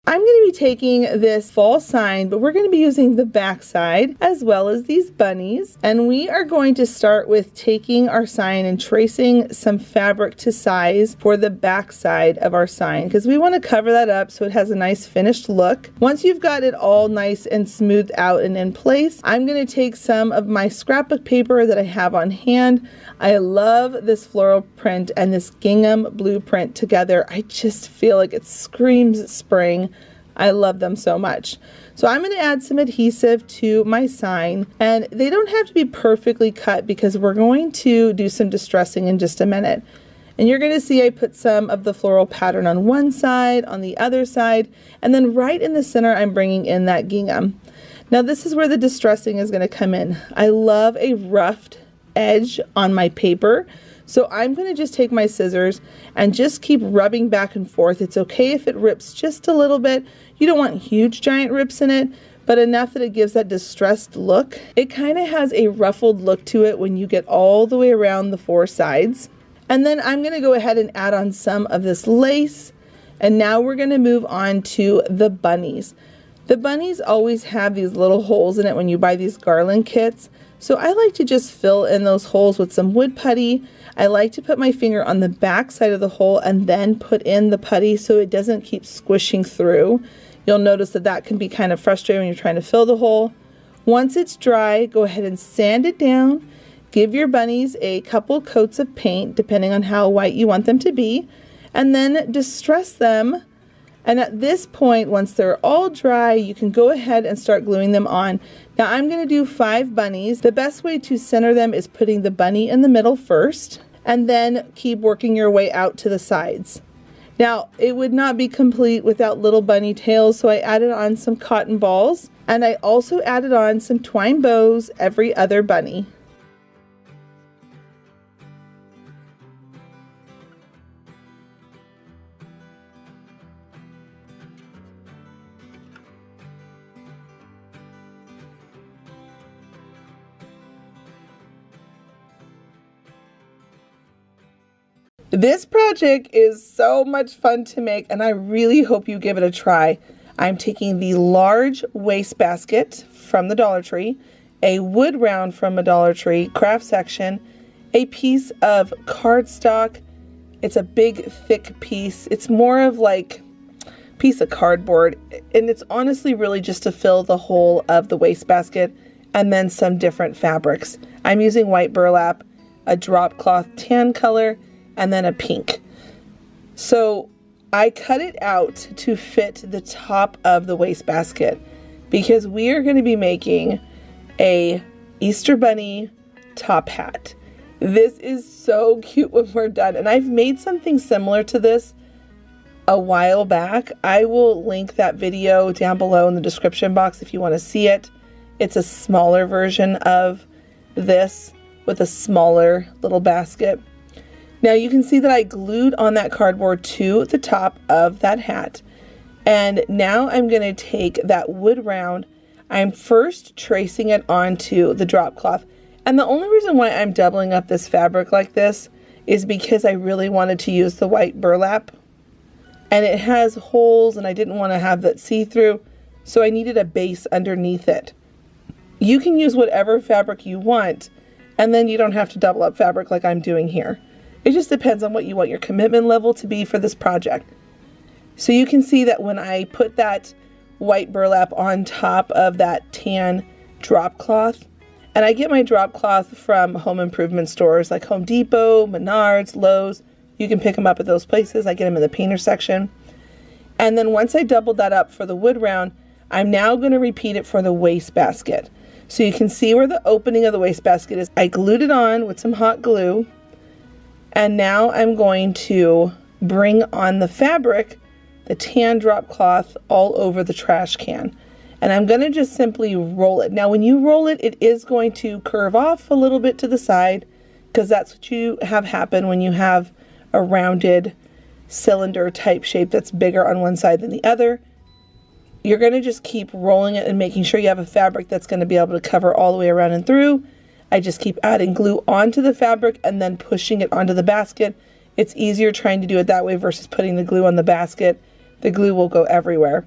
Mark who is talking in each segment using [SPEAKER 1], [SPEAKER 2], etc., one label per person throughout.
[SPEAKER 1] I'm going to be taking this fall sign, but we're going to be using the back side as well as these bunnies. And we are going to start with taking our sign and tracing some fabric to size for the back side of our sign, because we want to cover that up so it has a nice finished look. Once you've got it all nice and smoothed out and in place, I'm going to take some of my scrapbook paper that I have on hand. I love this floral print and this gingham blue print together. I just feel like it screams spring. I love them so much. So I'm going to add some adhesive to my sign, and they don't have to be perfectly cut because we're going to do some distressing in just a minute. And you're going to see I put some of the floral pattern on one side, on the other side, and then right in the center I'm bringing in that gingham. Now this is where the distressing is going to come in. I love a roughed edge on my paper. So I'm going to just take my scissors and just keep rubbing back and forth. It's okay if it rips just a little bit. You don't want huge giant rips in it, but enough that it gives that distressed look. It kind of has a ruffled look to it when you get all the way around the four sides. And then I'm going to go ahead and add on some of this lace. And now we're going to move on to the bunnies. The bunnies always have these little holes in it when you buy these garland kits. So I like to just fill in those holes with some wood putty. I like to put my finger on the back side of the hole and then put in the putty so it doesn't keep squishing through. You'll notice that that can be kind of frustrating when you're trying to fill the hole. Once it's dry, go ahead and sand it down. Give your bunnies a couple coats of paint, depending on how white you want them to be, and then distress them. And at this point, once they're all dry, you can go ahead and start gluing them on. Now I'm going to do 5 bunnies. The best way to center them is putting the bunny in the middle first, and then keep working your way out to the sides. Now it would not be complete without little bunny tails, so I added on some cotton balls, and I also added on some twine bows every other bunny. This project is so much fun to make, and I really hope you give it a try. I'm taking the large wastebasket from the Dollar Tree, a wood round from a Dollar Tree craft section, a piece of cardstock. It's a big thick piece. It's more of like a piece of cardboard, and it's honestly really just to fill the whole of the wastebasket, and then some different fabrics. I'm using white burlap, a drop cloth tan color, and then a pink. So I cut it out to fit the top of the wastebasket because we are going to be making a Easter bunny top hat. This is so cute when we're done, and I've made something similar to this a while back. I will link that video down below in the description box if you want to see it. It's a smaller version of this with a smaller little basket. Now you can see that I glued on that cardboard to the top of that hat. And now I'm going to take that wood round. I'm first tracing it onto the drop cloth. And the only reason why I'm doubling up this fabric like this is because I really wanted to use the white burlap. And it has holes and I didn't want to have that see-through, so I needed a base underneath it. You can use whatever fabric you want, and then you don't have to double up fabric like I'm doing here. It just depends on what you want your commitment level to be for this project. So you can see that when I put that white burlap on top of that tan drop cloth, and I get my drop cloth from home improvement stores like Home Depot, Menards, Lowe's. You can pick them up at those places. I get them in the painter section. And then once I doubled that up for the wood round, I'm now going to repeat it for the wastebasket. So you can see where the opening of the wastebasket is. I glued it on with some hot glue. And now I'm going to bring on the fabric, the tan drop cloth, all over the trash can. And I'm going to just simply roll it. Now when you roll it, it is going to curve off a little bit to the side, because that's what you have happen when you have a rounded cylinder type shape that's bigger on one side than the other. You're going to just keep rolling it and making sure you have a fabric that's going to be able to cover all the way around and through. I just keep adding glue onto the fabric and then pushing it onto the basket. It's easier trying to do it that way versus putting the glue on the basket. The glue will go everywhere.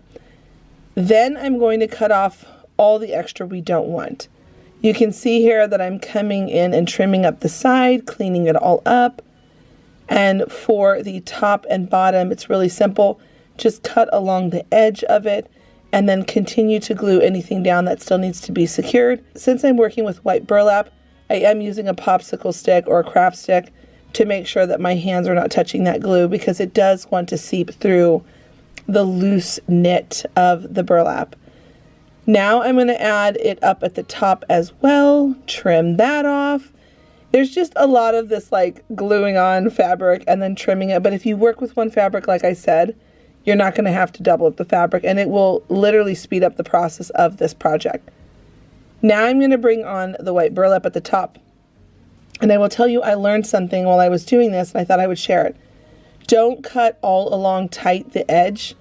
[SPEAKER 1] Then I'm going to cut off all the extra we don't want. You can see here that I'm coming in and trimming up the side, cleaning it all up. And for the top and bottom, it's really simple. Just cut along the edge of it and then continue to glue anything down that still needs to be secured. Since I'm working with white burlap, I am using a popsicle stick or a craft stick to make sure that my hands are not touching that glue, because it does want to seep through the loose knit of the burlap. Now I'm going to add it up at the top as well, trim that off. There's just a lot of this like gluing on fabric and then trimming it, but if you work with one fabric, like I said, you're not going to have to double up the fabric, and it will literally speed up the process of this project. Now I'm going to bring on the white burlap at the top. And I will tell you, I learned something while I was doing this, and I thought I would share it. Don't cut all along tight the edge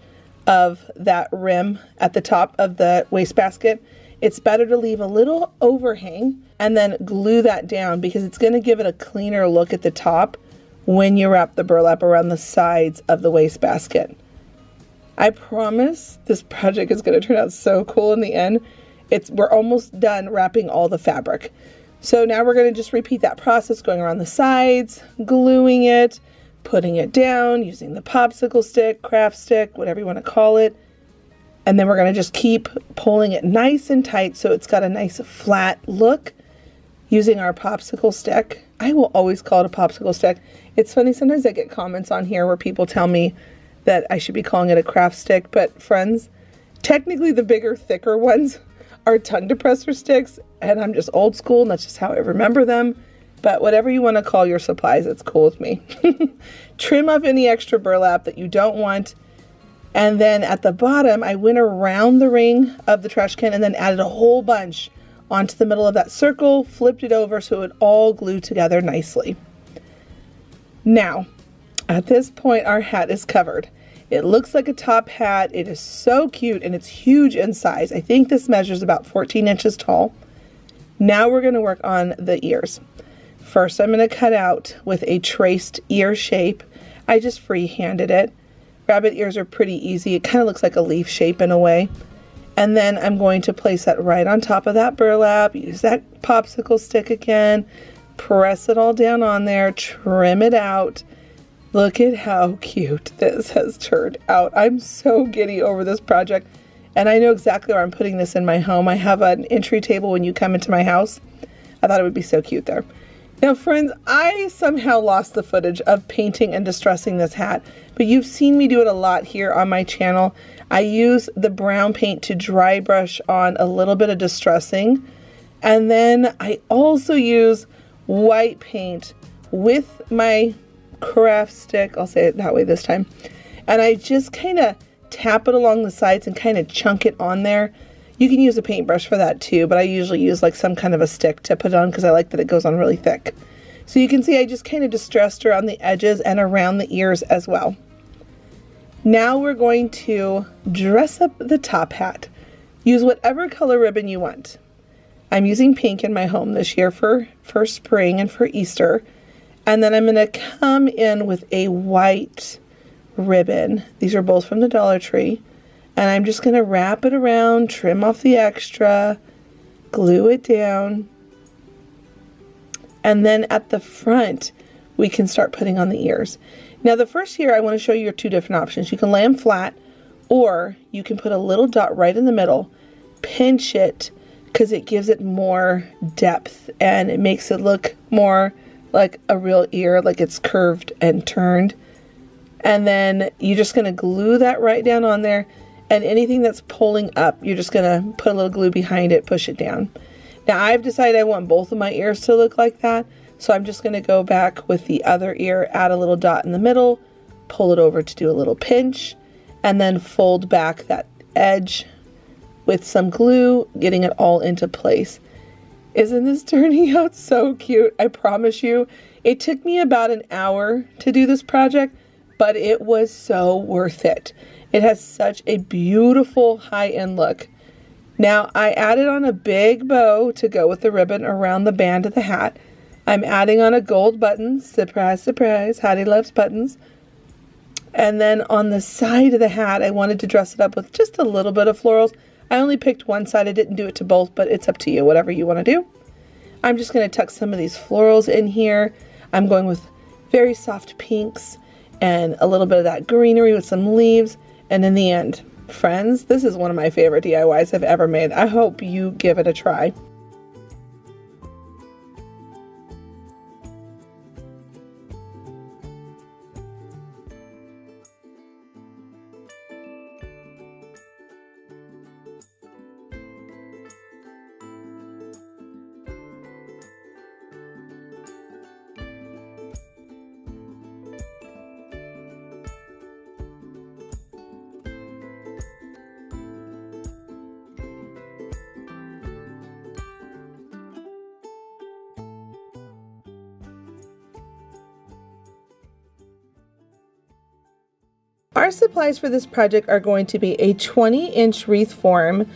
[SPEAKER 1] of that rim at the top of the wastebasket. It's better to leave a little overhang and then glue that down, because it's going to give it a cleaner look at the top when you wrap the burlap around the sides of the wastebasket. I promise this project is going to turn out so cool in the end. We're almost done wrapping all the fabric. So now we're going to just repeat that process, going around the sides, gluing it, putting it down, using the popsicle stick, craft stick, whatever you want to call it. And then we're going to just keep pulling it nice and tight so it's got a nice flat look using our popsicle stick. I will always call it a popsicle stick. It's funny, sometimes I get comments on here where people tell me that I should be calling it a craft stick, but friends, technically the bigger, thicker ones are tongue depressor sticks, and I'm just old school and that's just how I remember them. But whatever you want to call your supplies, it's cool with me. Trim off any extra burlap that you don't want. And then at the bottom, I went around the ring of the trash can and then added a whole bunch onto the middle of that circle, flipped it over so it would all glue together nicely. Now, at this point, our hat is covered. It looks like a top hat. It is so cute, and it's huge in size. I think this measures about 14 inches tall. Now we're going to work on the ears. First, I'm going to cut out with a traced ear shape. I just freehanded it. Rabbit ears are pretty easy. It kind of looks like a leaf shape in a way. And then I'm going to place that right on top of that burlap. Use that popsicle stick again. Press it all down on there. Trim it out. Look at how cute this has turned out. I'm so giddy over this project. And I know exactly where I'm putting this in my home. I have an entry table when you come into my house. I thought it would be so cute there. Now friends, I somehow lost the footage of painting and distressing this hat, but you've seen me do it a lot here on my channel. I use the brown paint to dry brush on a little bit of distressing, and then I also use white paint with my craft stick, I'll say it that way this time, and I just kind of tap it along the sides and kind of chunk it on there. You can use a paintbrush for that too, but I usually use like some kind of a stick to put on because I like that it goes on really thick. So you can see I just kind of distressed around the edges and around the ears as well. Now we're going to dress up the top hat. Use whatever color ribbon you want. I'm using pink in my home this year for spring and for Easter. And then I'm going to come in with a white ribbon. These are both from the Dollar Tree. And I'm just going to wrap it around, trim off the extra, glue it down. And then at the front, we can start putting on the ears. Now the first ear, I want to show you two different options. You can lay them flat, or you can put a little dot right in the middle, pinch it, because it gives it more depth and it makes it look more like a real ear, like it's curved and turned. And then you're just going to glue that right down on there. And anything that's pulling up, you're just going to put a little glue behind it, push it down. Now I've decided I want both of my ears to look like that. So I'm just going to go back with the other ear, add a little dot in the middle, pull it over to do a little pinch, and then fold back that edge with some glue, getting it all into place. Isn't this turning out so cute? I promise you, it took me about an hour to do this project, but it was so worth it. It has such a beautiful high-end look. Now I added on a big bow to go with the ribbon around the band of the hat. I'm adding on a gold button. Surprise, surprise, Hattie loves buttons. And then on the side of the hat, I wanted to dress it up with just a little bit of florals. I only picked one side. I didn't do it to both, but it's up to you, whatever you want to do. I'm just going to tuck some of these florals in here. I'm going with very soft pinks and a little bit of that greenery with some leaves. And in the end, friends, this is one of my favorite DIYs I've ever made. I hope you give it a try. Our supplies for this project are going to be a 20-inch wreath form,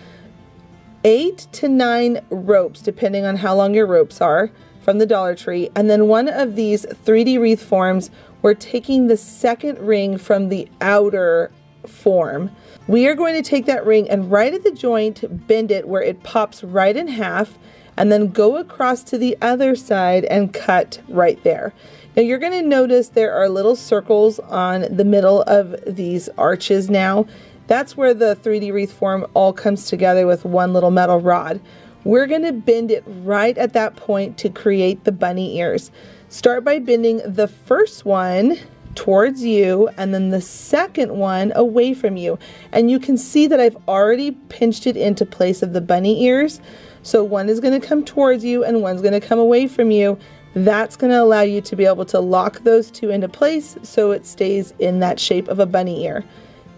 [SPEAKER 1] 8 to 9 ropes, depending on how long your ropes are, from the Dollar Tree, and then one of these 3D wreath forms. We're taking the second ring from the outer form. We are going to take that ring and right at the joint, bend it where it pops right in half, and then go across to the other side and cut right there. Now you're going to notice there are little circles on the middle of these arches now. That's where the 3D wreath form all comes together with one little metal rod. We're going to bend it right at that point to create the bunny ears. Start by bending the first one towards you and then the second one away from you. And you can see that I've already pinched it into place of the bunny ears. So one is going to come towards you and one's going to come away from you. That's going to allow you to be able to lock those two into place so it stays in that shape of a bunny ear.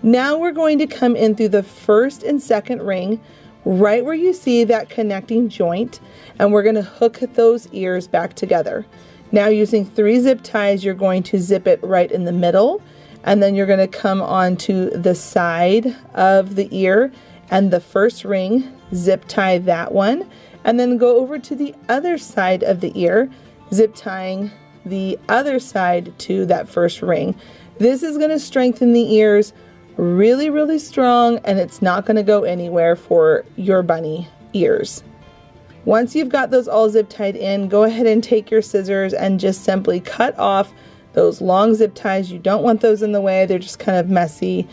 [SPEAKER 1] Now we're going to come in through the first and second ring, right where you see that connecting joint, and we're going to hook those ears back together. Now using 3 zip ties, you're going to zip it right in the middle, and then you're going to come onto the side of the ear and the first ring, zip tie that one, and then go over to the other side of the ear, zip tying the other side to that first ring. This is going to strengthen the ears really, really strong, and it's not going to go anywhere for your bunny ears. Once you've got those all zip tied in, go ahead and take your scissors and just simply cut off those long zip ties. You don't want those in the way, they're just kind of messy.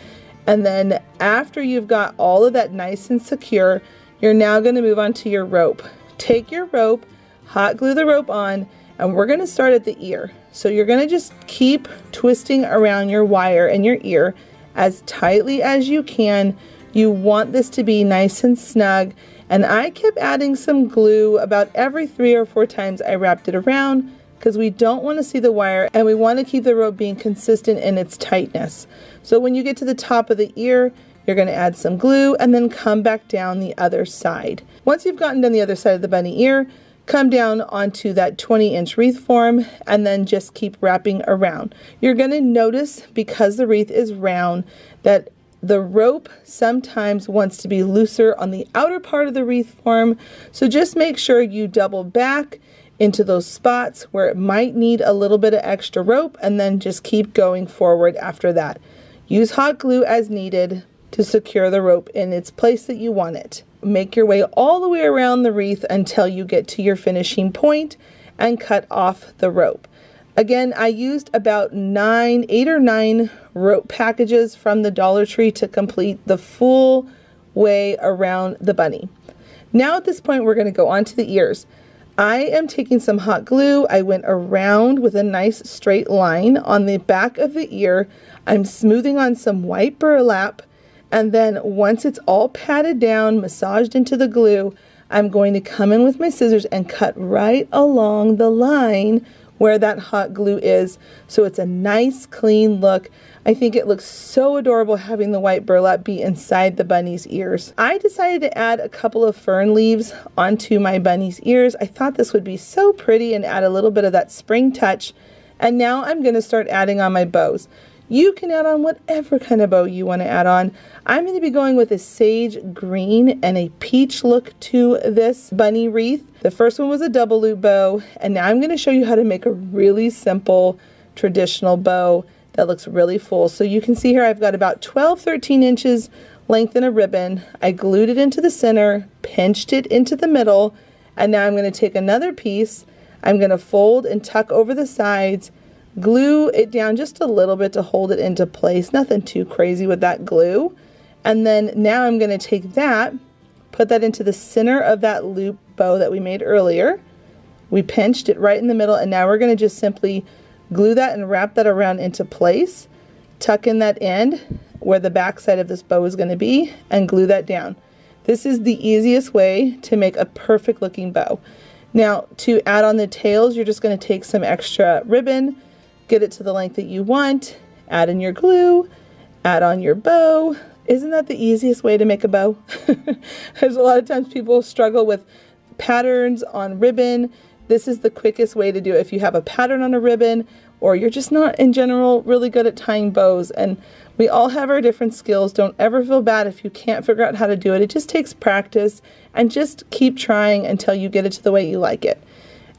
[SPEAKER 1] And then after you've got all of that nice and secure, you're now going to move on to your rope. Take your rope, hot glue the rope on, and we're going to start at the ear. So you're going to just keep twisting around your wire and your ear as tightly as you can. You want this to be nice and snug. And I kept adding some glue about every 3 or 4 times I wrapped it around, because we don't want to see the wire and we want to keep the rope being consistent in its tightness. So when you get to the top of the ear, you're going to add some glue and then come back down the other side. Once you've gotten down the other side of the bunny ear, come down onto that 20-inch wreath form and then just keep wrapping around. You're going to notice, because the wreath is round, that the rope sometimes wants to be looser on the outer part of the wreath form. So just make sure you double back into those spots where it might need a little bit of extra rope, and then just keep going forward after that. Use hot glue as needed to secure the rope in its place that you want it. Make your way all the way around the wreath until you get to your finishing point and cut off the rope. Again, I used about 8 or 9 rope packages from the Dollar Tree to complete the full way around the bunny. Now at this point, we're going to go on to the ears. I am taking some hot glue. I went around with a nice straight line on the back of the ear. I'm smoothing on some white burlap, and then once it's all patted down, massaged into the glue, I'm going to come in with my scissors and cut right along the line where that hot glue is, so it's a nice clean look. I think it looks so adorable having the white burlap be inside the bunny's ears. I decided to add a couple of fern leaves onto my bunny's ears. I thought this would be so pretty and add a little bit of that spring touch. And now I'm going to start adding on my bows. You can add on whatever kind of bow you want to add on. I'm going to be going with a sage green and a peach look to this bunny wreath. The first one was a double loop bow, and now I'm going to show you how to make a really simple traditional bow that looks really full. So you can see here I've got about 12-13 inches length in a ribbon. I glued it into the center, pinched it into the middle, and now I'm going to take another piece. I'm going to fold and tuck over the sides, glue it down just a little bit to hold it into place. Nothing too crazy with that glue. And then now I'm going to take that, put that into the center of that loop bow that we made earlier. We pinched it right in the middle, and now we're going to just simply glue that and wrap that around into place. Tuck in that end where the back side of this bow is going to be and glue that down. This is the easiest way to make a perfect looking bow. Now to add on the tails, you're just going to take some extra ribbon, get it to the length that you want, add in your glue, add on your bow. Isn't that the easiest way to make a bow? There's a lot of times people struggle with patterns on ribbon. This is the quickest way to do it. If you have a pattern on a ribbon, or you're just not in general really good at tying bows, and we all have our different skills. Don't ever feel bad if you can't figure out how to do it. It just takes practice, and just keep trying until you get it to the way you like it.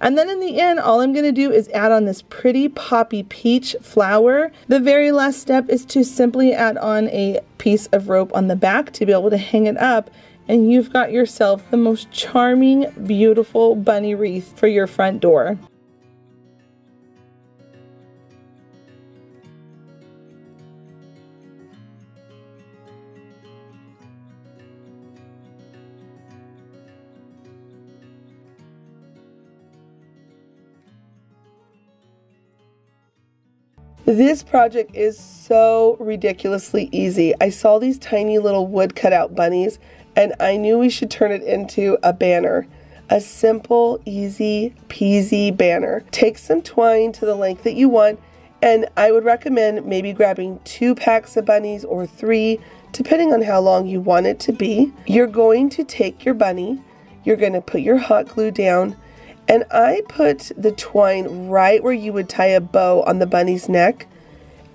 [SPEAKER 1] And then in the end, all I'm going to do is add on this pretty poppy peach flower. The very last step is to simply add on a piece of rope on the back to be able to hang it up, and you've got yourself the most charming, beautiful bunny wreath for your front door. This project is so ridiculously easy. I saw these tiny little wood cutout bunnies, and I knew we should turn it into a banner. A simple, easy peasy banner. Take some twine to the length that you want, and I would recommend maybe grabbing 2 packs of bunnies or 3, depending on how long you want it to be. You're going to take your bunny, you're going to put your hot glue down, and I put the twine right where you would tie a bow on the bunny's neck,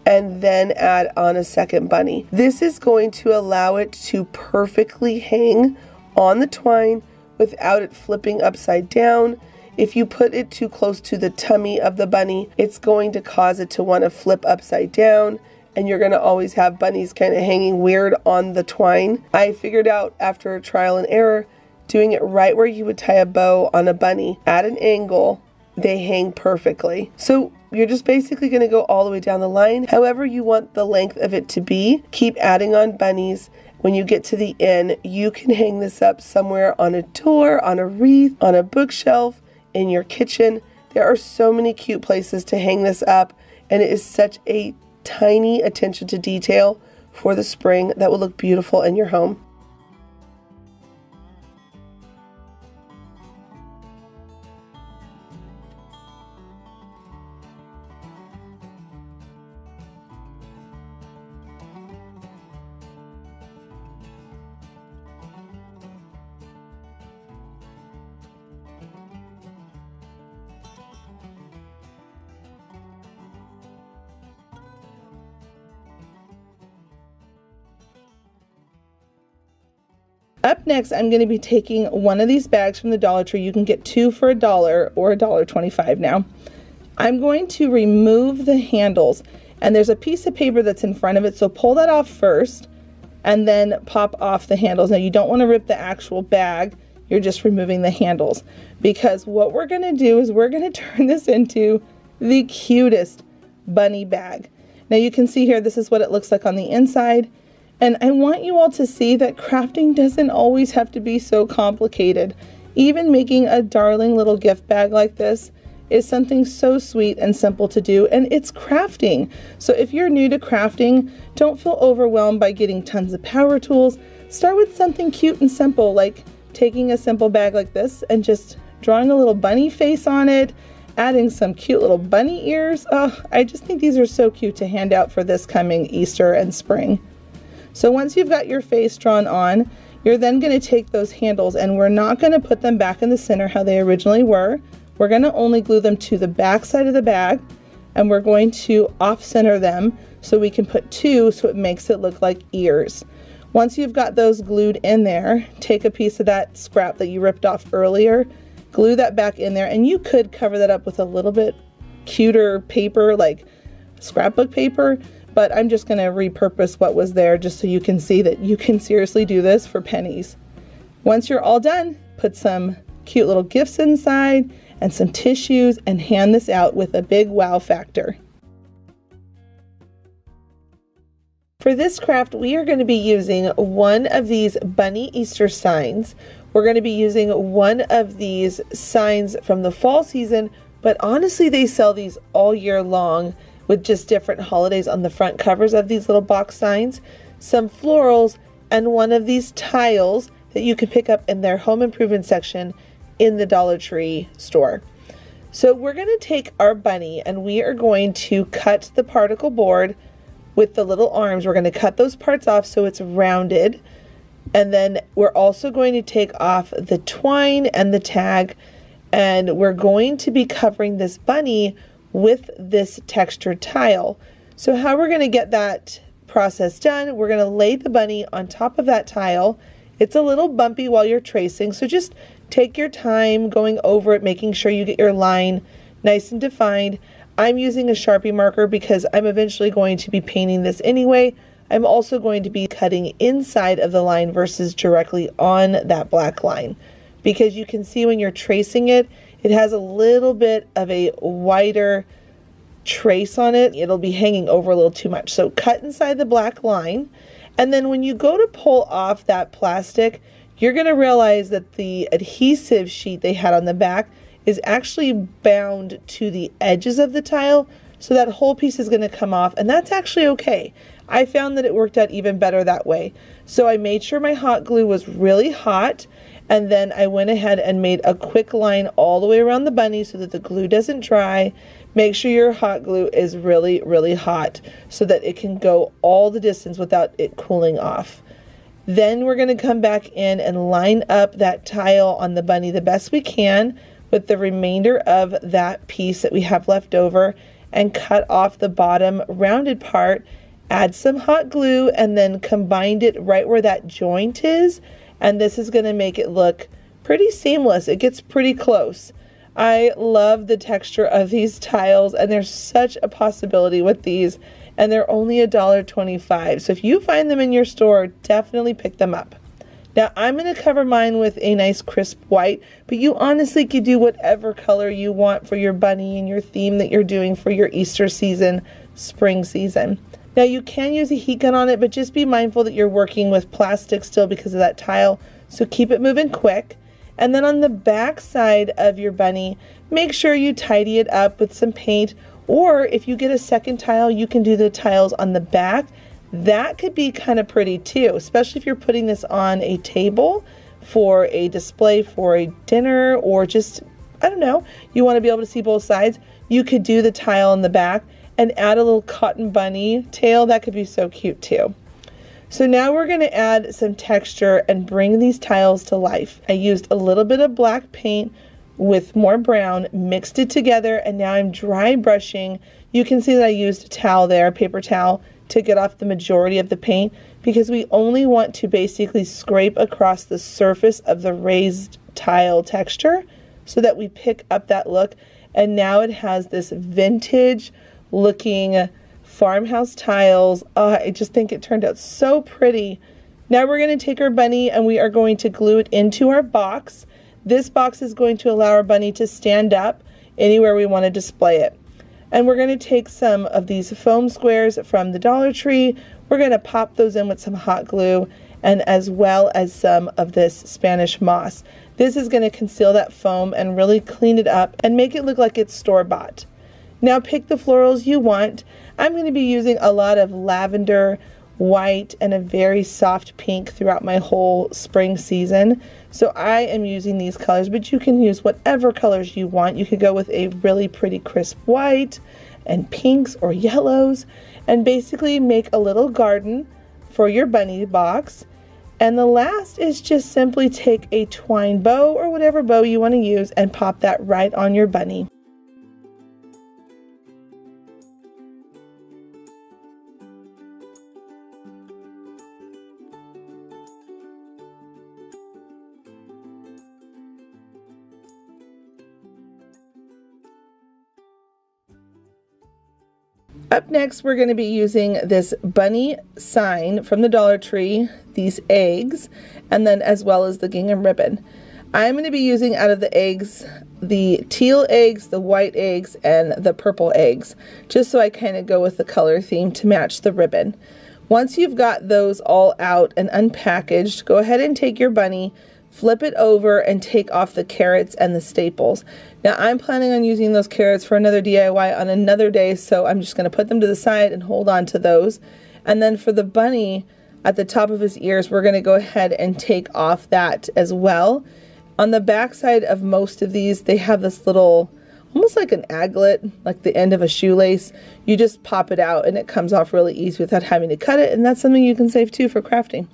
[SPEAKER 1] and then add on a second bunny. This is going to allow it to perfectly hang on the twine without it flipping upside down. If you put it too close to the tummy of the bunny, it's going to cause it to want to flip upside down, and you're going to always have bunnies kind of hanging weird on the twine. I figured out after trial and error, doing it right where you would tie a bow on a bunny at an angle, they hang perfectly. So you're just basically going to go all the way down the line, however you want the length of it to be. Keep adding on bunnies. When you get to the end, you can hang this up somewhere on a door, on a wreath, on a bookshelf, in your kitchen. There are so many cute places to hang this up, and it is such a tiny attention to detail for the spring that will look beautiful in your home. Up next, I'm going to be taking one of these bags from the Dollar Tree. You can get 2 for $1 or $1.25 now. I'm going to remove the handles, and there's a piece of paper that's in front of it, so pull that off first and then pop off the handles. Now you don't want to rip the actual bag, you're just removing the handles, because what we're going to do is we're going to turn this into the cutest bunny bag. Now you can see here, this is what it looks like on the inside. And I want you all to see that crafting doesn't always have to be so complicated. Even making a darling little gift bag like this is something so sweet and simple to do, and it's crafting. So if you're new to crafting, don't feel overwhelmed by getting tons of power tools. Start with something cute and simple, like taking a simple bag like this and just drawing a little bunny face on it, adding some cute little bunny ears. Oh, I just think these are so cute to hand out for this coming Easter and spring. So once you've got your face drawn on, you're then going to take those handles, and we're not going to put them back in the center how they originally were. We're going to only glue them to the back side of the bag, and we're going to off-center them so we can put 2 so it makes it look like ears. Once you've got those glued in there, take a piece of that scrap that you ripped off earlier, glue that back in there, and you could cover that up with a little bit cuter paper, like scrapbook paper, but I'm just going to repurpose what was there just so you can see that you can seriously do this for pennies. Once you're all done, put some cute little gifts inside and some tissues and hand this out with a big wow factor. For this craft, we are going to be using one of these bunny Easter signs. We're going to be using one of these signs from the fall season, but honestly they sell these all year long with just different holidays on the front covers of these little box signs, some florals, and one of these tiles that you can pick up in their home improvement section in the Dollar Tree store. So we're going to take our bunny and we are going to cut the particle board with the little arms. We're going to cut those parts off so it's rounded, and then we're also going to take off the twine and the tag, and we're going to be covering this bunny with this textured tile. So how we're going to get that process done, we're going to lay the bunny on top of that tile. It's a little bumpy while you're tracing, so just take your time going over it, making sure you get your line nice and defined. I'm using a Sharpie marker because I'm eventually going to be painting this anyway. I'm also going to be cutting inside of the line versus directly on that black line, because you can see when you're tracing it, it has a little bit of a wider trace on it. It'll be hanging over a little too much. So cut inside the black line, and then when you go to pull off that plastic, you're going to realize that the adhesive sheet they had on the back is actually bound to the edges of the tile, so that whole piece is going to come off, and that's actually okay. I found that it worked out even better that way. So I made sure my hot glue was really hot, and then I went ahead and made a quick line all the way around the bunny so that the glue doesn't dry. Make sure your hot glue is really, really hot so that it can go all the distance without it cooling off. Then we're going to come back in and line up that tile on the bunny the best we can with the remainder of that piece that we have left over, and cut off the bottom rounded part, add some hot glue, and then combined it right where that joint is, and this is going to make it look pretty seamless. It gets pretty close. I love the texture of these tiles, and there's such a possibility with these, and they're only $1.25. So if you find them in your store, definitely pick them up. Now I'm going to cover mine with a nice crisp white, but you honestly could do whatever color you want for your bunny and your theme that you're doing for your Easter season, spring season. Now you can use a heat gun on it, but just be mindful that you're working with plastic still because of that tile, so keep it moving quick. And then on the back side of your bunny, make sure you tidy it up with some paint, or if you get a second tile, you can do the tiles on the back. That could be kind of pretty too, especially if you're putting this on a table for a display for a dinner, or just, I don't know, you want to be able to see both sides. You could do the tile on the back and add a little cotton bunny tail. That could be so cute too. So now we're going to add some texture and bring these tiles to life. I used a little bit of black paint with more brown, mixed it together, and now I'm dry brushing. You can see that I used a towel there, a paper towel, to get off the majority of the paint, because we only want to basically scrape across the surface of the raised tile texture so that we pick up that look. And now it has this vintage looking farmhouse tiles. I just think it turned out so pretty. Now we're going to take our bunny and we are going to glue it into our box. This box is going to allow our bunny to stand up anywhere we want to display it. And we're going to take some of these foam squares from the Dollar Tree. We're going to pop those in with some hot glue, and as well as some of this Spanish moss. This is going to conceal that foam and really clean it up and make it look like it's store-bought. Now pick the florals you want. I'm going to be using a lot of lavender, white, and a very soft pink throughout my whole spring season. So I am using these colors, but you can use whatever colors you want. You could go with a really pretty crisp white and pinks or yellows, and basically make a little garden for your bunny box. And the last is just simply take a twine bow or whatever bow you want to use and pop that right on your bunny. Up next, we're going to be using this bunny sign from the Dollar Tree, these eggs, and then as well as the gingham ribbon. I'm going to be using out of the eggs, the teal eggs, the white eggs, and the purple eggs, just so I kind of go with the color theme to match the ribbon. Once you've got those all out and unpackaged, go ahead and take your bunny, flip it over, and take off the carrots and the staples. Now I'm planning on using those carrots for another DIY on another day, so I'm just going to put them to the side and hold on to those. And then for the bunny at the top of his ears, we're going to go ahead and take off that as well. On the back side of most of these, they have this little, almost like an aglet, like the end of a shoelace. You just pop it out and it comes off really easy without having to cut it, and that's something you can save too for crafting.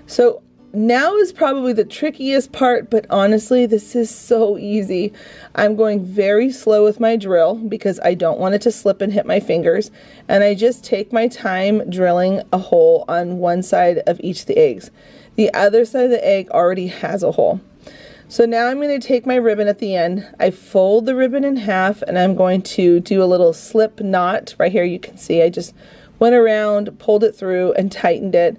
[SPEAKER 1] So now is probably the trickiest part, but honestly, this is so easy. I'm going very slow with my drill because I don't want it to slip and hit my fingers, and I just take my time drilling a hole on one side of each of the eggs. The other side of the egg already has a hole. So now I'm going to take my ribbon at the end. I fold the ribbon in half, and I'm going to do a little slip knot. Right here you can see I just went around, pulled it through, and tightened it.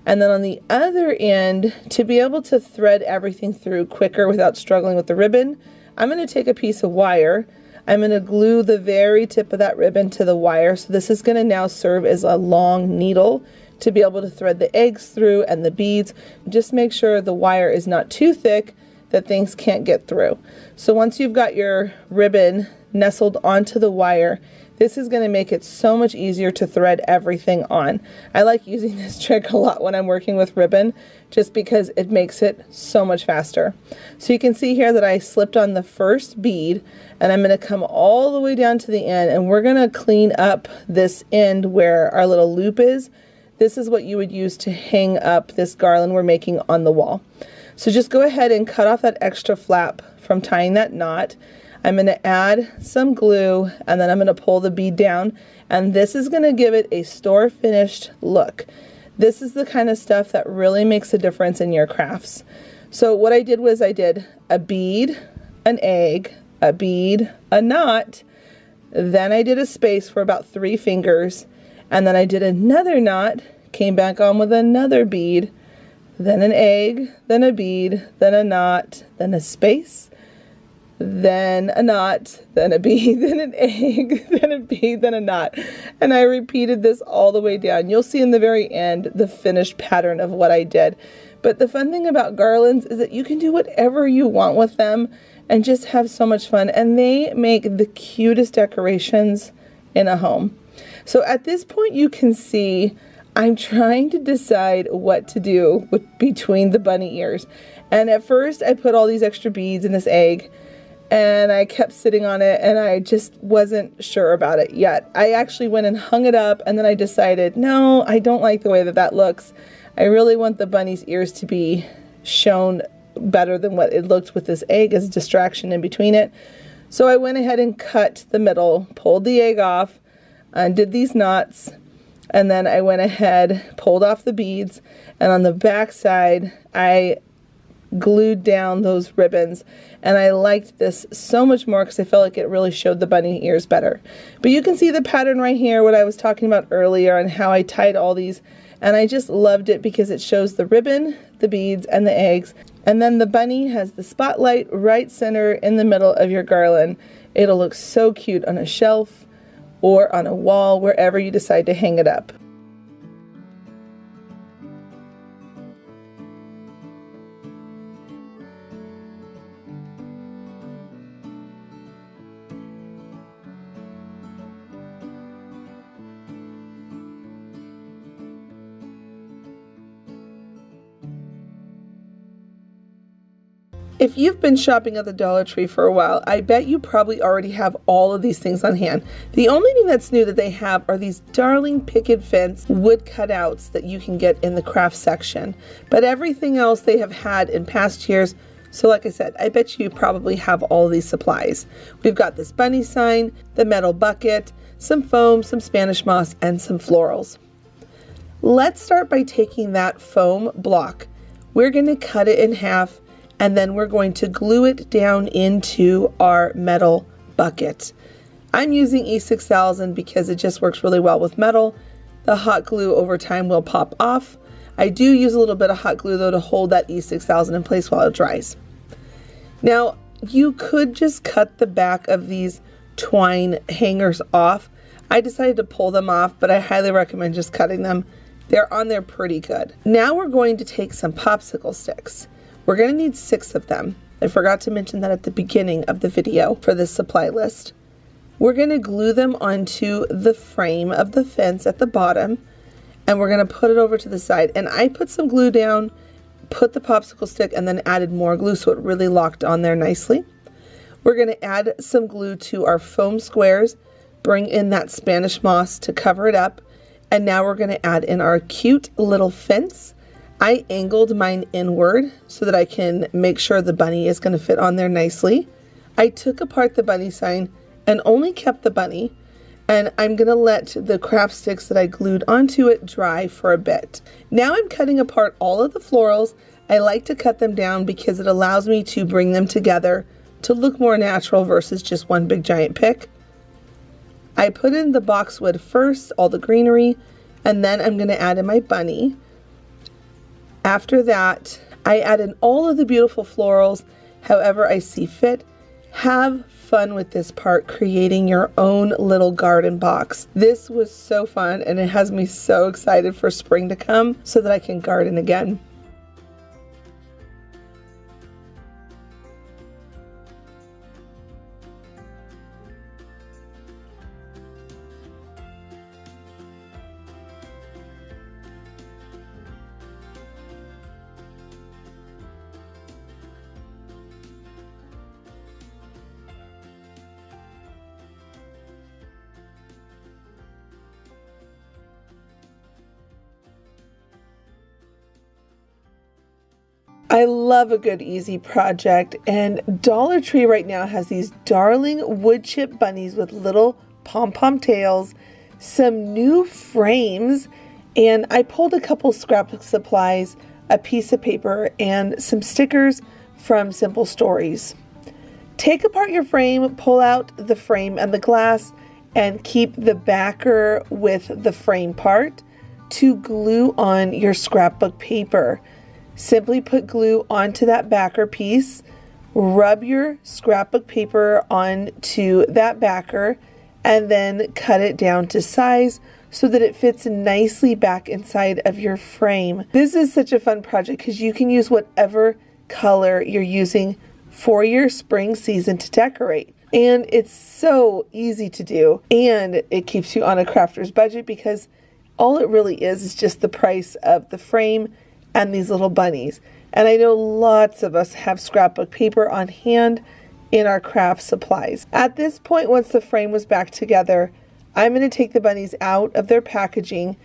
[SPEAKER 1] And then on the other end, to be able to thread everything through quicker without struggling with the ribbon, I'm going to take a piece of wire. I'm going to glue the very tip of that ribbon to the wire. So this is going to now serve as a long needle to be able to thread the eggs through and the beads. Just make sure the wire is not too thick that things can't get through. So once you've got your ribbon nestled onto the wire, this is going to make it so much easier to thread everything on. I like using this trick a lot when I'm working with ribbon, just because it makes it so much faster. So you can see here that I slipped on the first bead, and I'm going to come all the way down to the end, and we're going to clean up this end where our little loop is. This is what you would use to hang up this garland we're making on the wall. So just go ahead and cut off that extra flap from tying that knot. I'm going to add some glue, and then I'm going to pull the bead down, and this is going to give it a store finished look. This is the kind of stuff that really makes a difference in your crafts. So what I did was I did a bead, an egg, a bead, a knot, then I did a space for about 3 fingers, and then I did another knot, came back on with another bead, then an egg, then a bead, then a knot, then a space, then a knot, then a bead, then an egg, then a bead, then a knot. And I repeated this all the way down. You'll see in the very end the finished pattern of what I did. But the fun thing about garlands is that you can do whatever you want with them and just have so much fun. And they make the cutest decorations in a home. So at this point you can see I'm trying to decide what to do between the bunny ears. And at first I put all these extra beads in this egg, and I kept sitting on it, and I just wasn't sure about it yet. I actually went and hung it up, and then I decided, no, I don't like the way that that looks. I really want the bunny's ears to be shown better than what it looked with this egg as a distraction in between it. So I went ahead and cut the middle, pulled the egg off, undid these knots, and then I went ahead, pulled off the beads, and on the back side, I glued down those ribbons. And I liked this so much more because I felt like it really showed the bunny ears better. But you can see the pattern right here, what I was talking about earlier, and how I tied all these. And I just loved it because it shows the ribbon, the beads, and the eggs. And then the bunny has the spotlight right center in the middle of your garland. It'll look so cute on a shelf or on a wall, wherever you decide to hang it up. If you've been shopping at the Dollar Tree for a while, I bet you probably already have all of these things on hand. The only thing that's new that they have are these darling picket fence wood cutouts that you can get in the craft section. But everything else they have had in past years. So like I said, I bet you probably have all these supplies. We've got this bunny sign, the metal bucket, some foam, some Spanish moss, and some florals. Let's start by taking that foam block. We're going to cut it in half, and then we're going to glue it down into our metal bucket. I'm using E6000 because it just works really well with metal. The hot glue over time will pop off. I do use a little bit of hot glue though to hold that E6000 in place while it dries. Now, you could just cut the back of these twine hangers off. I decided to pull them off, but I highly recommend just cutting them. They're on there pretty good. Now we're going to take some popsicle sticks. We're going to need 6 of them. I forgot to mention that at the beginning of the video for this supply list. We're going to glue them onto the frame of the fence at the bottom, and we're going to put it over to the side. And I put some glue down, put the popsicle stick, and then added more glue so it really locked on there nicely. We're going to add some glue to our foam squares, bring in that Spanish moss to cover it up, and now we're going to add in our cute little fence. I angled mine inward so that I can make sure the bunny is going to fit on there nicely. I took apart the bunny sign and only kept the bunny, and I'm going to let the craft sticks that I glued onto it dry for a bit. Now I'm cutting apart all of the florals. I like to cut them down because it allows me to bring them together to look more natural versus just one big giant pick. I put in the boxwood first, all the greenery, and then I'm going to add in my bunny. After that, I add in all of the beautiful florals however I see fit. Have fun with this part, creating your own little garden box. This was so fun, and it has me so excited for spring to come so that I can garden again. I love a good easy project, and Dollar Tree right now has these darling wood chip bunnies with little pom-pom tails, some new frames, and I pulled a couple scrap supplies, a piece of paper, and some stickers from Simple Stories. Take apart your frame, pull out the frame and the glass, and keep the backer with the frame part to glue on your scrapbook paper. Simply put glue onto that backer piece, rub your scrapbook paper onto that backer, and then cut it down to size so that it fits nicely back inside of your frame. This is such a fun project because you can use whatever color you're using for your spring season to decorate. And it's so easy to do, and it keeps you on a crafter's budget because all it really is just the price of the frame and these little bunnies. And I know lots of us have scrapbook paper on hand in our craft supplies. At this point, once the frame was back together, I'm going to take the bunnies out of their packaging,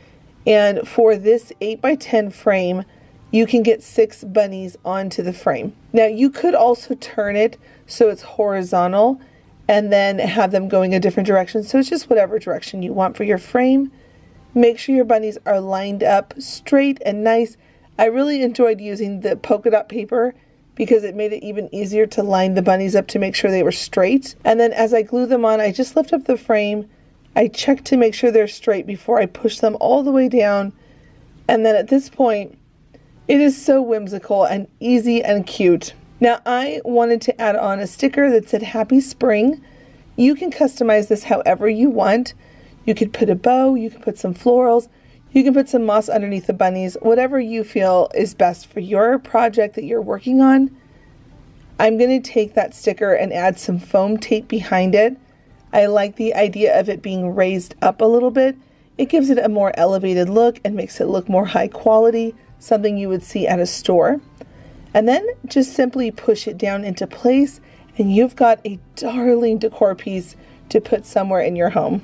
[SPEAKER 1] and for this 8x10 frame, you can get 6 bunnies onto the frame. Now you could also turn it so it's horizontal and then have them going a different direction. So it's just whatever direction you want for your frame. Make sure your bunnies are lined up straight and nice. I really enjoyed using the polka dot paper because it made it even easier to line the bunnies up to make sure they were straight. And then as I glue them on, I just lift up the frame. I check to make sure they're straight before I push them all the way down. And then at this point, it is so whimsical and easy and cute. Now I wanted to add on a sticker that said Happy Spring. You can customize this however you want. You could put a bow, you can put some florals, you can put some moss underneath the bunnies, whatever you feel is best for your project that you're working on. I'm going to take that sticker and add some foam tape behind it. I like the idea of it being raised up a little bit. It gives it a more elevated look and makes it look more high quality, something you would see at a store. And then just simply push it down into place, and you've got a darling decor piece to put somewhere in your home.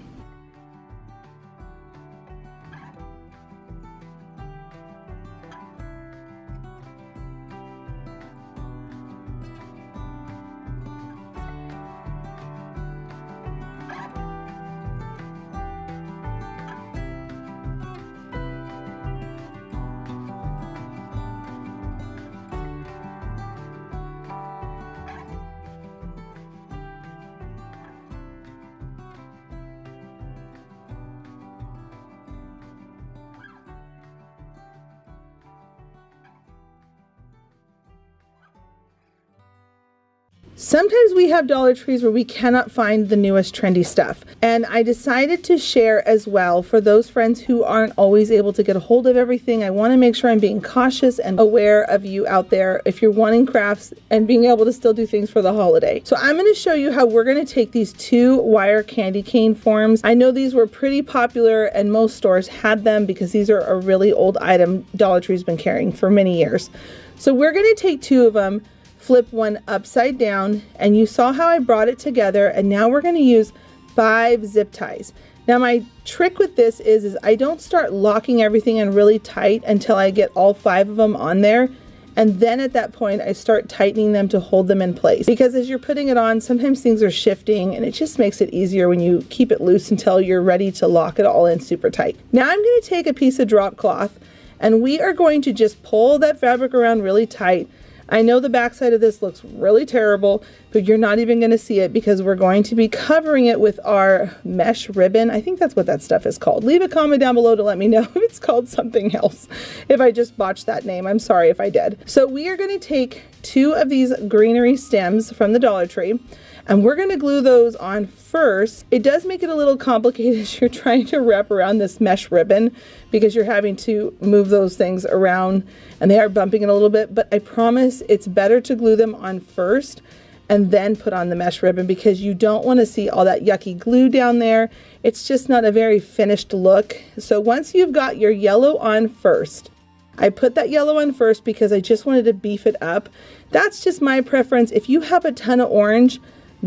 [SPEAKER 1] Sometimes we have Dollar Trees where we cannot find the newest trendy stuff. And I decided to share as well for those friends who aren't always able to get a hold of everything. I want to make sure I'm being cautious and aware of you out there if you're wanting crafts and being able to still do things for the holiday. So I'm going to show you how we're going to take these 2 wire candy cane forms. I know these were pretty popular and most stores had them because these are a really old item Dollar Tree's been carrying for many years. So we're going to take 2 of them, flip one upside down, and you saw how I brought it together, and now we're going to use 5 zip ties. Now my trick with this is I don't start locking everything in really tight until I get all 5 of them on there, and then at that point I start tightening them to hold them in place, because as you're putting it on sometimes things are shifting and it just makes it easier when you keep it loose until you're ready to lock it all in super tight. Now I'm going to take a piece of drop cloth and we are going to just pull that fabric around really tight. I know the backside of this looks really terrible, but you're not even going to see it because we're going to be covering it with our mesh ribbon. I think that's what that stuff is called. Leave a comment down below to let me know if it's called something else. If I just botched that name, I'm sorry if I did. So we are going to take 2 of these greenery stems from the Dollar Tree, and we're going to glue those on first. It does make it a little complicated as you're trying to wrap around this mesh ribbon because you're having to move those things around and they are bumping it a little bit, but I promise it's better to glue them on first and then put on the mesh ribbon because you don't want to see all that yucky glue down there. It's just not a very finished look. So once you've got your yellow on first, I put that yellow on first because I just wanted to beef it up. That's just my preference. If you have a ton of orange,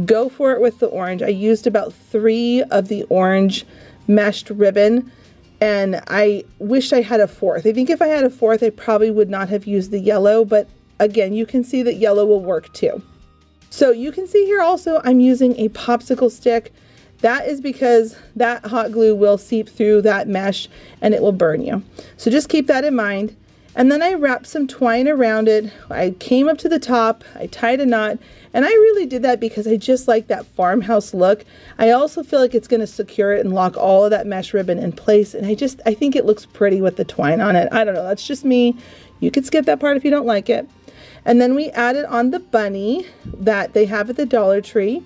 [SPEAKER 1] go for it with the orange. I used about 3 of the orange meshed ribbon and I wish I had a 4th. I think if I had a 4th, I probably would not have used the yellow, but again, you can see that yellow will work too. So you can see here also I'm using a popsicle stick. That is because that hot glue will seep through that mesh and it will burn you. So just keep that in mind. And then I wrapped some twine around it. I came up to the top, I tied a knot, and I really did that because I just like that farmhouse look. I also feel like it's going to secure it and lock all of that mesh ribbon in place, and I think it looks pretty with the twine on it. I don't know, that's just me. You could skip that part if you don't like it. And then we added on the bunny that they have at the Dollar Tree,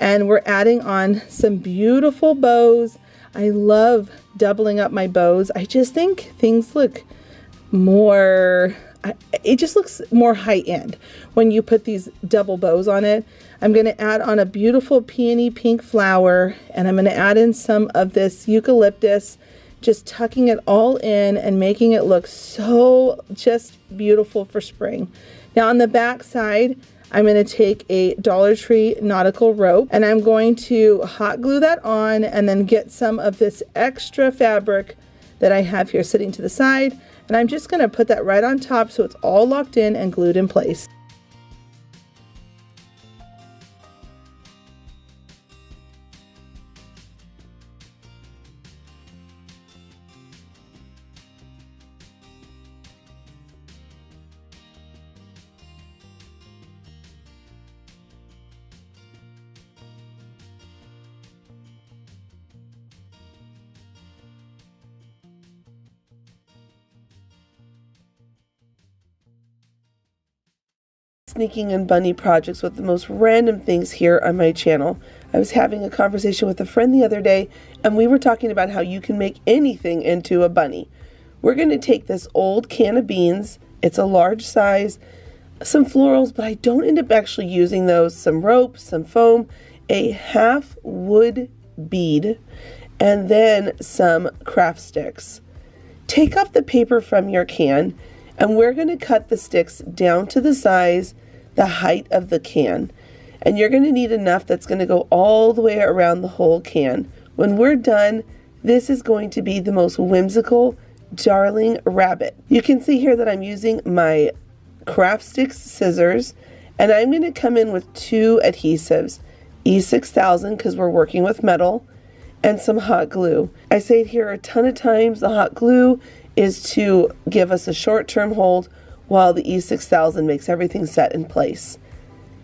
[SPEAKER 1] and we're adding on some beautiful bows. I love doubling up my bows. I just think things look more, it just looks more high-end when you put these double bows on it. I'm going to add on a beautiful peony pink flower, and I'm going to add in some of this eucalyptus, just tucking it all in and making it look so just beautiful for spring. Now on the back side, I'm going to take a Dollar Tree nautical rope and I'm going to hot glue that on and then get some of this extra fabric that I have here sitting to the side, and I'm just going to put that right on top so it's all locked in and glued in place.
[SPEAKER 2] Sneaking in bunny projects with the most random things here on my channel. I was having a conversation with a friend the other day and we were talking about how you can make anything into a bunny. We're going to take this old can of beans, it's a large size, some florals, but I don't end up actually using those, some rope, some foam, a half wood bead, and then some craft sticks. Take off the paper from your can and we're going to cut the sticks down to the size, the height of the can. And you're going to need enough that's going to go all the way around the whole can. When we're done, this is going to be the most whimsical, darling rabbit. You can see here that I'm using my craft sticks scissors, and I'm going to come in with 2 adhesives, E6000 because we're working with metal, and some hot glue. I say it here a ton of times, the hot glue is to give us a short-term hold while the E6000 makes everything set in place.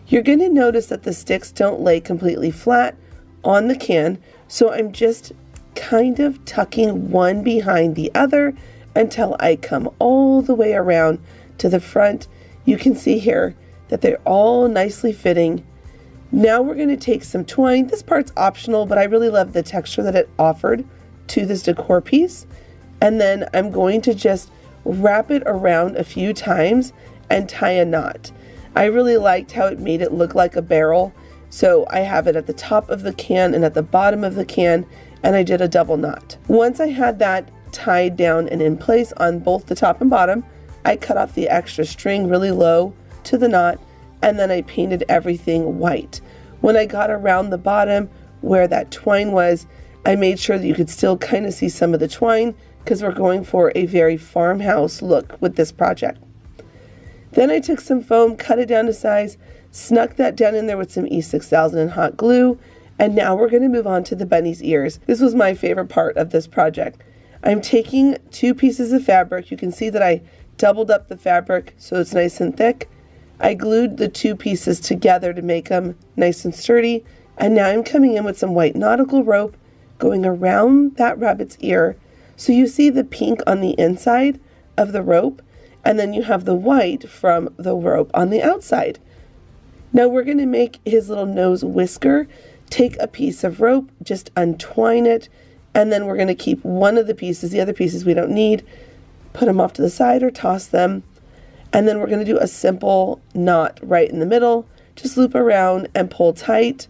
[SPEAKER 2] You're going to notice that the sticks don't lay completely flat on the can, so I'm just kind of tucking one behind the other until I come all the way around to the front. You can see here that they're all nicely fitting, Now we're going to take some twine. This part's optional, but I really love the texture that it offered to this decor piece. And then I'm going to just wrap it around a few times and tie a knot. I really liked how it made it look like a barrel. So I have it at the top of the can and at the bottom of the can, and I did a double knot. Once I had that tied down and in place on both the top and bottom, I cut off the extra string really low to the knot, and then I painted everything white. When I got around the bottom where that twine was, I made sure that you could still kind of see some of the twine because we're going for a very farmhouse look with this project. Then I took some foam, cut it down to size, snuck that down in there with some E6000 and hot glue, and now we're going to move on to the bunny's ears. This was my favorite part of this project. I'm taking 2 pieces of fabric. You can see that I doubled up the fabric so it's nice and thick. I glued the 2 pieces together to make them nice and sturdy, and now I'm coming in with some white nautical rope going around that rabbit's ear. So you see the pink on the inside of the rope, and then you have the white from the rope on the outside. Now we're going to make his little nose whisker. Take a piece of rope, just untwine it, and then we're going to keep one of the pieces. The other pieces we don't need. Put them off to the side or toss them. And then we're going to do a simple knot right in the middle. Just loop around and pull tight.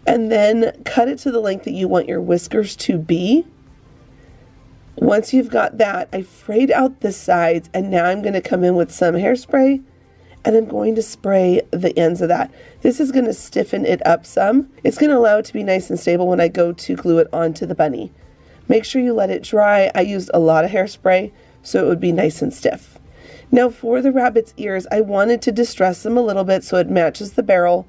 [SPEAKER 2] And then cut it to the length that you want your whiskers to be. Once you've got that, I frayed out the sides, and now I'm going to come in with some hairspray, and I'm going to spray the ends of that. This is going to stiffen it up some. It's going to allow it to be nice and stable when I go to glue it onto the bunny. Make sure you let it dry. I used a lot of hairspray, so it would be nice and stiff. Now for the rabbit's ears, I wanted to distress them a little bit so it matches the barrel.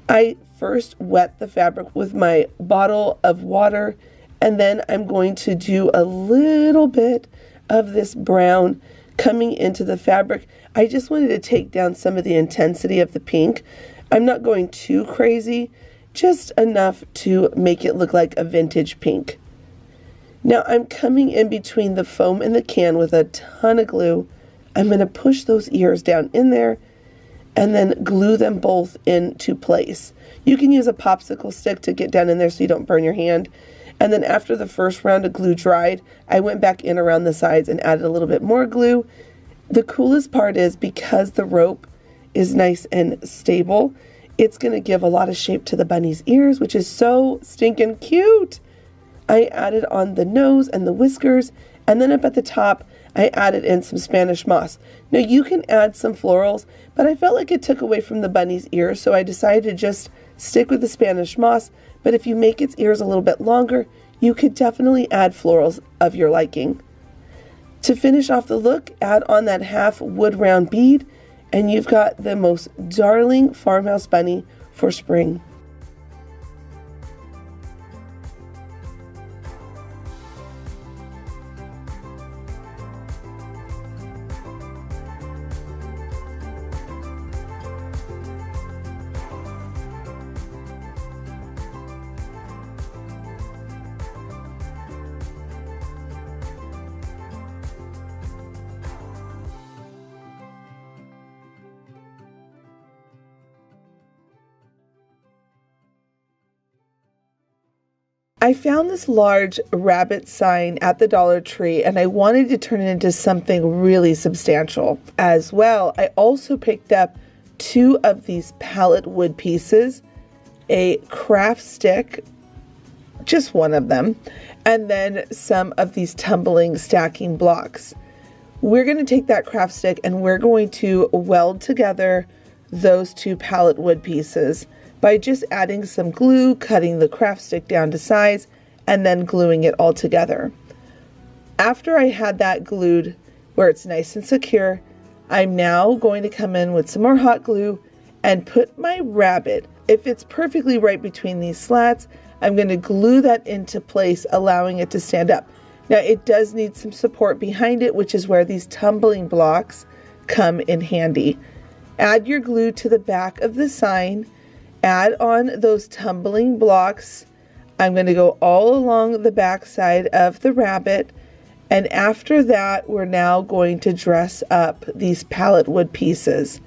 [SPEAKER 2] I first wet the fabric with my bottle of water, and then I'm going to do a little bit of this brown coming into the fabric. I just wanted to take down some of the intensity of the pink. I'm not going too crazy, just enough to make it look like a vintage pink. Now I'm coming in between the foam and the can with a ton of glue. I'm going to push those ears down in there and then glue them both into place. You can use a popsicle stick to get down in there so you don't burn your hand. And then after the first round of glue dried, I went back in around the sides and added a little bit more glue. The coolest part is because the rope is nice and stable, it's going to give a lot of shape to the bunny's ears, which is so stinking cute. I added on the nose and the whiskers, and then up at the top, I added in some Spanish moss. Now you can add some florals, but I felt like it took away from the bunny's ears, so I decided to just stick with the Spanish moss. But if you make its ears a little bit longer, you could definitely add florals of your liking. To finish off the look, add on that half wood round bead, and you've got the most darling farmhouse bunny for spring. I found this large rabbit sign at the Dollar Tree, and I wanted to turn it into something really substantial. As well, I also picked up 2 of these pallet wood pieces, a craft stick, just one of them, and then some of these tumbling stacking blocks. We're going to take that craft stick and we're going to weld together those 2 pallet wood pieces by just adding some glue, cutting the craft stick down to size, and then gluing it all together. After I had that glued where it's nice and secure, I'm now going to come in with some more hot glue and put my rabbit. If it's perfectly right between these slats, I'm going to glue that into place, allowing it to stand up. Now it does need some support behind it, which is where these tumbling blocks come in handy. Add your glue to the back of the sign. Add on those tumbling blocks. I'm going to go all along the back side of the rabbit, and after that we're now going to dress up these pallet wood pieces.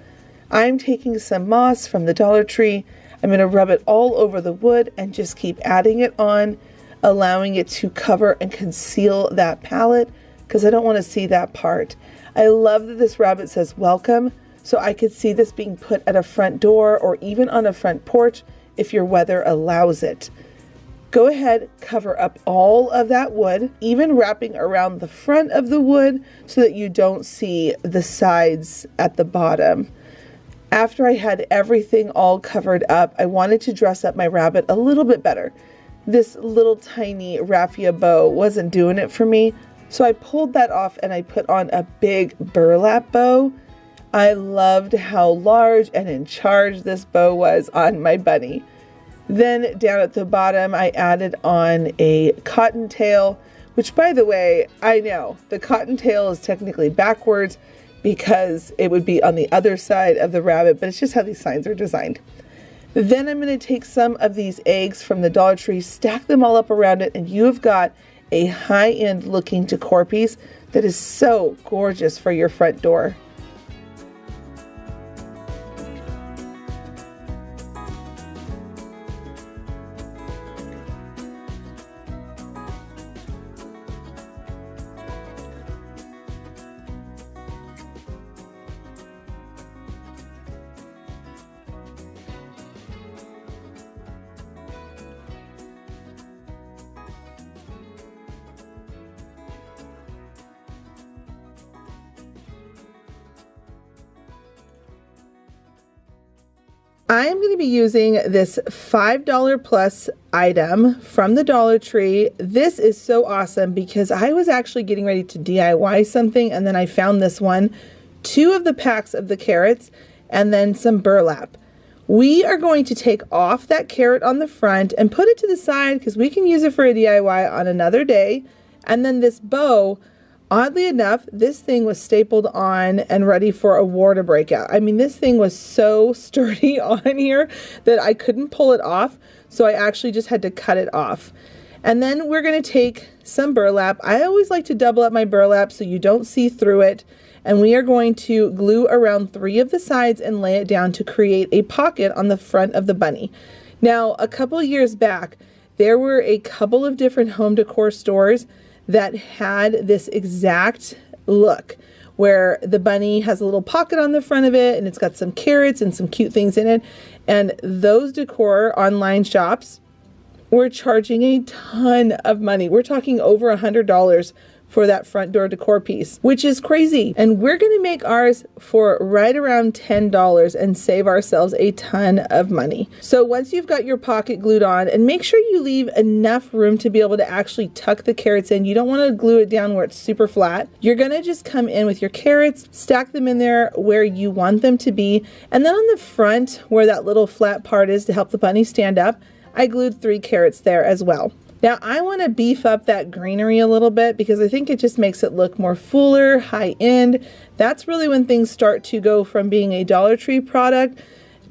[SPEAKER 2] I'm taking some moss from the Dollar Tree. I'm going to rub it all over the wood and just keep adding it on, allowing it to cover and conceal that palette because I don't want to see that part. I love that this rabbit says welcome, so I could see this being put at a front door or even on a front porch if your weather allows it. Go ahead, cover up all of that wood, even wrapping around the front of the wood so that you don't see the sides at the bottom. After I had everything all covered up, I wanted to dress up my rabbit a little bit better. This little tiny raffia bow wasn't doing it for me, so I pulled that off and I put on a big burlap bow. I loved how large and in charge this bow was on my bunny. Then down at the bottom, I added on a cottontail, which, by the way, I know the cottontail is technically backwards because it would be on the other side of the rabbit, but it's just how these signs are designed. Then I'm going to take some of these eggs from the Dollar Tree, stack them all up around it, and you have got a high-end looking decor piece that is so gorgeous for your front door. I'm going to be using this $5 plus item from the Dollar Tree. This is so awesome because I was actually getting ready to DIY something and then I found this one, 2 of the packs of the carrots and then some burlap. We are going to take off that carrot on the front and put it to the side because we can use it for a DIY on another day. And then this bow, oddly enough, this thing was stapled on and ready for a war to break out. I mean, this thing was so sturdy on here that I couldn't pull it off, so I actually just had to cut it off. And then we're going to take some burlap. I always like to double up my burlap so you don't see through it. And we are going to glue around 3 of the sides and lay it down to create a pocket on the front of the bunny. Now, a couple of years back, there were a couple of different home decor stores that had this exact look where the bunny has a little pocket on the front of it and it's got some carrots and some cute things in it. And those decor online shops were charging a ton of money. We're talking over $100 for that front door decor piece, which is crazy. And we're going to make ours for right around $10 and save ourselves a ton of money. So once you've got your pocket glued on, and make sure you leave enough room to be able to actually tuck the carrots in. You don't want to glue it down where it's super flat. You're going to just come in with your carrots, stack them in there where you want them to be. And then on the front where that little flat part is to help the bunny stand up, I glued 3 carrots there as well. Now I want to beef up that greenery a little bit because I think it just makes it look more fuller, high end. That's really when things start to go from being a Dollar Tree product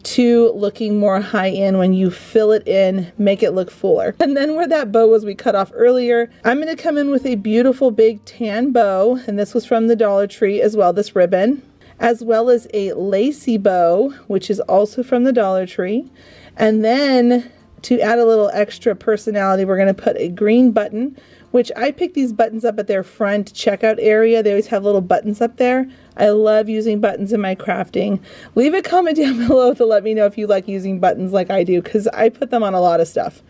[SPEAKER 2] to looking more high end when you fill it in, make it look fuller. And then where that bow was we cut off earlier, I'm going to come in with a beautiful big tan bow, and this was from the Dollar Tree as well, this ribbon, as well as a lacy bow, which is also from the Dollar Tree. And then to add a little extra personality, we're going to put a green button, which I picked these buttons up at their front checkout area. They always have little buttons up there. I love using buttons in my crafting. Leave a comment down below to let me know if you like using buttons like I do, because I put them on a lot of stuff.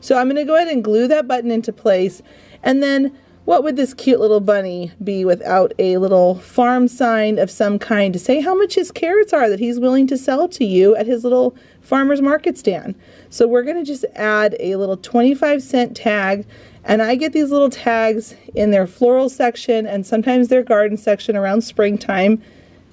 [SPEAKER 2] So I'm going to go ahead and glue that button into place. And then what would this cute little bunny be without a little farm sign of some kind to say how much his carrots are that he's willing to sell to you at his little farmer's market stand. So we're going to just add a little 25-cent tag, and I get these little tags in their floral section and sometimes their garden section around springtime.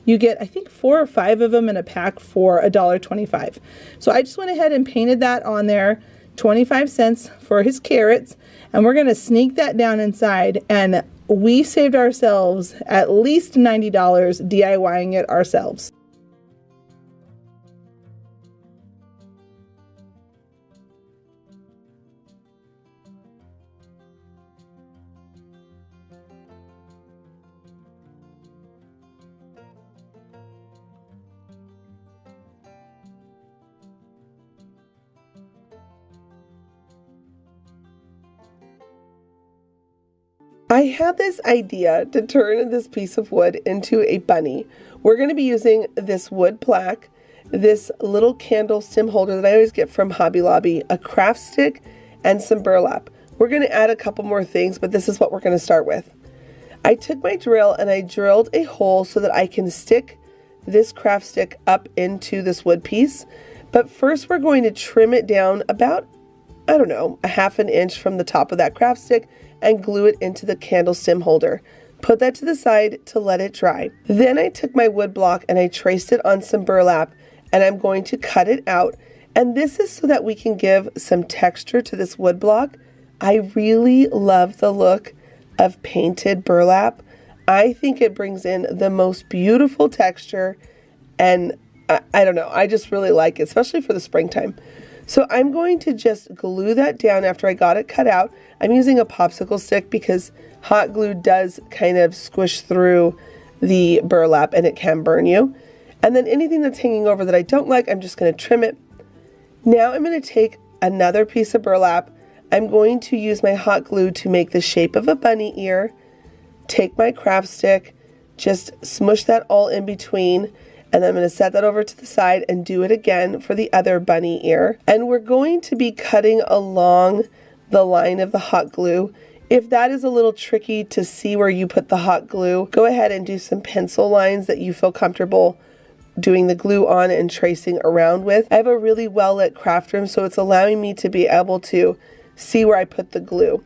[SPEAKER 2] You get, I think, 4 or 5 of them in a pack for $1.25. So I just went ahead and painted that on there, 25 cents for his carrots, and we're going to sneak that down inside, and we saved ourselves at least $90 DIYing it ourselves. I had this idea to turn this piece of wood into a bunny. We're going to be using this wood plaque, this little candle stem holder that I always get from Hobby Lobby, a craft stick, and some burlap. We're going to add a couple more things, but this is what we're going to start with. I took my drill and I drilled a hole so that I can stick this craft stick up into this wood piece. But first we're going to trim it down about, I don't know, a half an inch from the top of that craft stick and glue it into the candle stem holder. Put that to the side to let it dry. Then I took my wood block and I traced it on some burlap, and I'm going to cut it out. And this is so that we can give some texture to this wood block. I really love the look of painted burlap. I think it brings in the most beautiful texture, and I don't know, I just really like it, especially for the springtime. So I'm going to just glue that down after I got it cut out. I'm using a popsicle stick because hot glue does kind of squish through the burlap and it can burn you. And then anything that's hanging over that I don't like, I'm just going to trim it. Now I'm going to take another piece of burlap. I'm going to use my hot glue to make the shape of a bunny ear. Take my craft stick, just smush that all in between, and I'm going to set that over to the side and do it again for the other bunny ear. And we're going to be cutting along the line of the hot glue. If that is a little tricky to see where you put the hot glue, go ahead and do some pencil lines that you feel comfortable doing the glue on and tracing around with. I have a really well lit craft room, so it's allowing me to be able to see where I put the glue.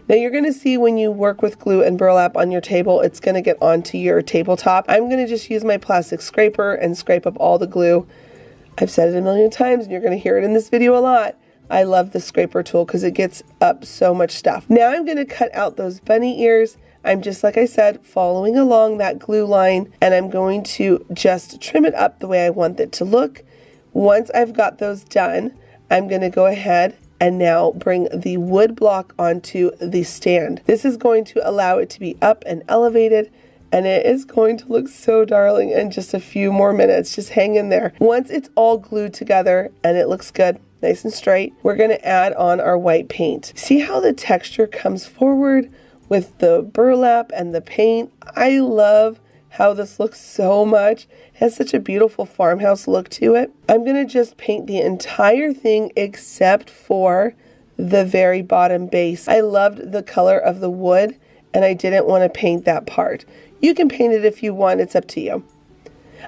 [SPEAKER 2] Now you're going to see when you work with glue and burlap on your table, it's going to get onto your tabletop. I'm going to just use my plastic scraper and scrape up all the glue. I've said it a million times and you're going to hear it in this video a lot. I love the scraper tool because it gets up so much stuff. Now I'm going to cut out those bunny ears. I'm just, like I said, following along that glue line, and I'm going to just trim it up the way I want it to look. Once I've got those done, I'm going to go ahead and now bring the wood block onto the stand. This is going to allow it to be up and elevated, and it is going to look so darling in just a few more minutes. Just hang in there. Once it's all glued together and it looks good, nice and straight, we're going to add on our white paint. See how the texture comes forward with the burlap and the paint? I love how this looks so much. It has such a beautiful farmhouse look to it. I'm going to just paint the entire thing except for the very bottom base. I loved the color of the wood and I didn't want to paint that part. You can paint it if you want, it's up to you.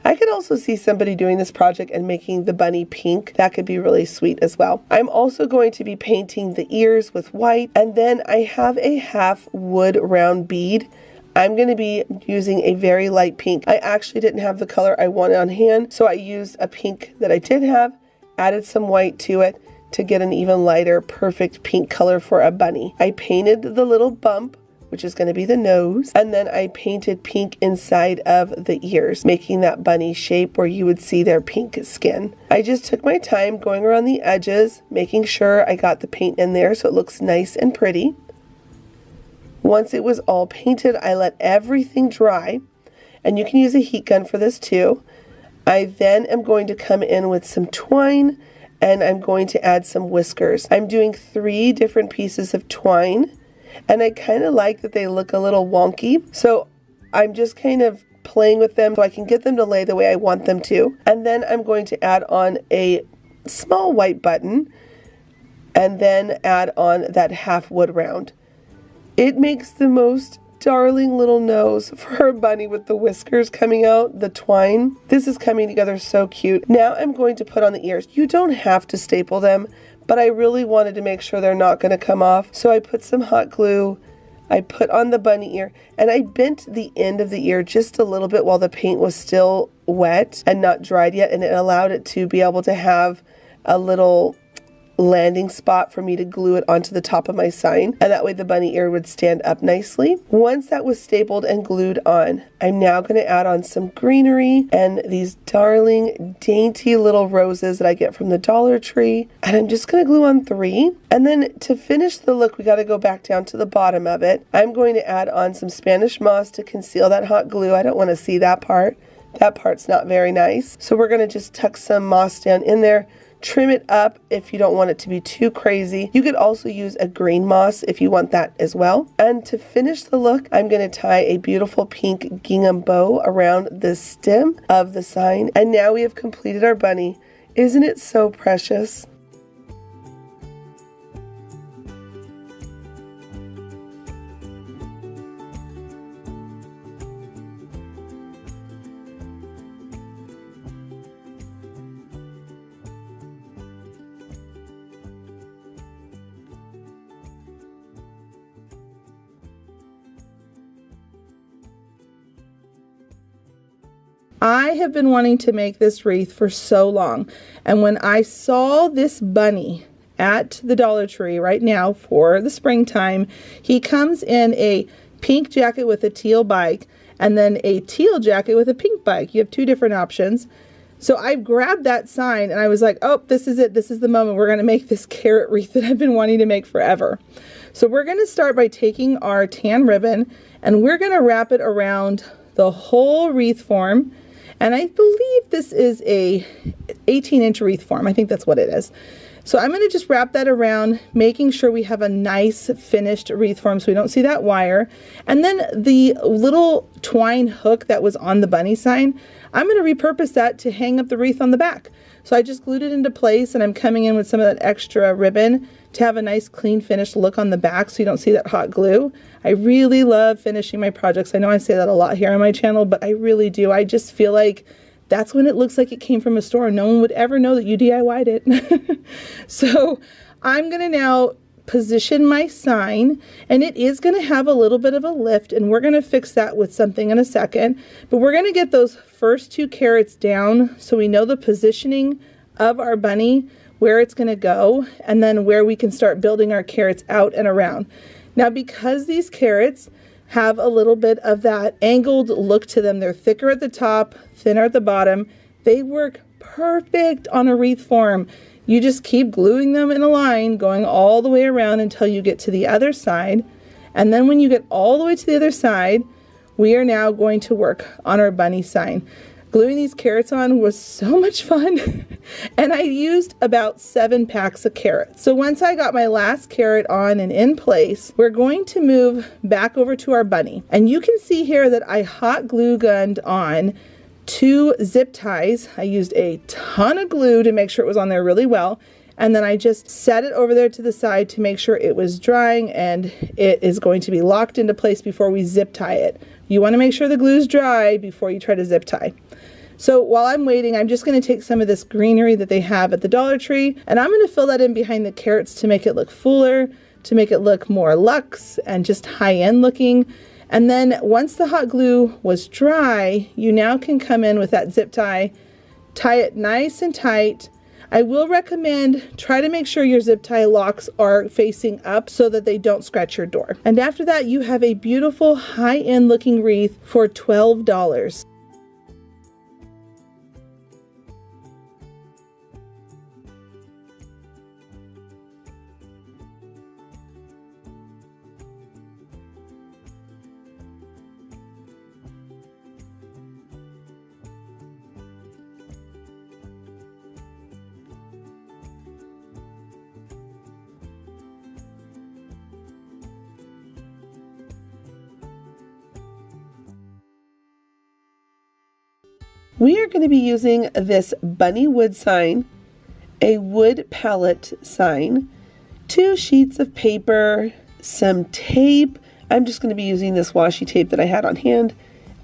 [SPEAKER 2] I could also see somebody doing this project and making the bunny pink. That could be really sweet as well. I'm also going to be painting the ears with white, and then I have a half wood round bead. I'm going to be using a very light pink. I actually didn't have the color I wanted on hand, so I used a pink that I did have, added some white to it to get an even lighter, perfect pink color for a bunny. I painted the little bump, which is going to be the nose, and then I painted pink inside of the ears, making that bunny shape where you would see their pink skin. I just took my time going around the edges, making sure I got the paint in there so it looks nice and pretty. Once it was all painted, I let everything dry, and you can use a heat gun for this too. I then am going to come in with some twine, and I'm going to add some whiskers. I'm doing 3 different pieces of twine, and I kind of like that they look a little wonky, so I'm just kind of playing with them so I can get them to lay the way I want them to. And then I'm going to add on a small white button and then add on that half wood round. It makes the most darling little nose for a bunny with the whiskers coming out, the twine. This is coming together so cute. Now I'm going to put on the ears. You don't have to staple them, but I really wanted to make sure they're not going to come off. So I put some hot glue, I put on the bunny ear, and I bent the end of the ear just a little bit while the paint was still wet and not dried yet, and it allowed it to be able to have a little landing spot for me to glue it onto the top of my sign, and that way the bunny ear would stand up nicely. Once that was stapled and glued on, I'm now going to add on some greenery and these darling dainty little roses that I get from the Dollar Tree, and I'm just going to glue on 3. And then to finish the look, we got to go back down to the bottom of it. I'm going to add on some Spanish moss to conceal that hot glue. I don't want to see that part. That part's not very nice. So we're going to just tuck some moss down in there trim it up if you don't want it to be too crazy. You could also use a green moss if you want that as well. And to finish the look, I'm going to tie a beautiful pink gingham bow around the stem of the sign. And now we have completed our bunny. Isn't it so precious?
[SPEAKER 1] I have been wanting to make this wreath for so long, and when I saw this bunny at the Dollar Tree right now for the springtime, he comes in a pink jacket with a teal bike and then a teal jacket with a pink bike. You have two different options. So I grabbed that sign and I was like, oh, this is it. This is the moment. We're going to make this carrot wreath that I've been wanting to make forever. So we're going to start by taking our tan ribbon and we're going to wrap it around the whole wreath form. And I believe this is a 18-inch wreath form. I think that's what it is. So I'm going to just wrap that around, making sure we have a nice finished wreath form so we don't see that wire. And then the little twine hook that was on the bunny sign, I'm going to repurpose that to hang up the wreath on the back. So I just glued it into place and I'm coming in with some of that extra ribbon to have a nice clean finished look on the back so you don't see that hot glue. I really love finishing my projects. I know I say that a lot here on my channel, but I really do. I just feel like that's when it looks like it came from a store. No one would ever know that you DIY'd it. So I'm going to now position my sign, and it is going to have a little bit of a lift, and we're going to fix that with something in a second. But we're going to get those first two carrots down so we know the positioning of our bunny, where it's going to go, and then where we can start building our carrots out and around. Now, because these carrots have a little bit of that angled look to them, they're thicker at the top, thinner at the bottom, they work perfect on a wreath form. You just keep gluing them in a line, going all the way around until you get to the other side. And then when you get all the way to the other side, we are now going to work on our bunny sign. Gluing these carrots on was so much fun. And I used about 7 packs of carrots. So once I got my last carrot on and in place, we're going to move back over to our bunny. And you can see here that I hot glue gunned on 2 zip ties. I used a ton of glue to make sure it was on there really well. And then I just set it over there to the side to make sure it was drying and it is going to be locked into place before we zip tie it. You want to make sure the glue is dry before you try to zip tie. So while I'm waiting, I'm just going to take some of this greenery that they have at the Dollar Tree, and I'm going to fill that in behind the carrots to make it look fuller, to make it look more luxe and just high-end looking. And then once the hot glue was dry, you now can come in with that zip tie, tie it nice and tight. I will recommend try to make sure your zip tie locks are facing up so that they don't scratch your door. And after that, you have a beautiful high-end looking wreath for $12.
[SPEAKER 2] We are going to be using this bunny wood sign, a wood palette sign, 2 sheets of paper, some tape. I'm just going to be using this washi tape that I had on hand,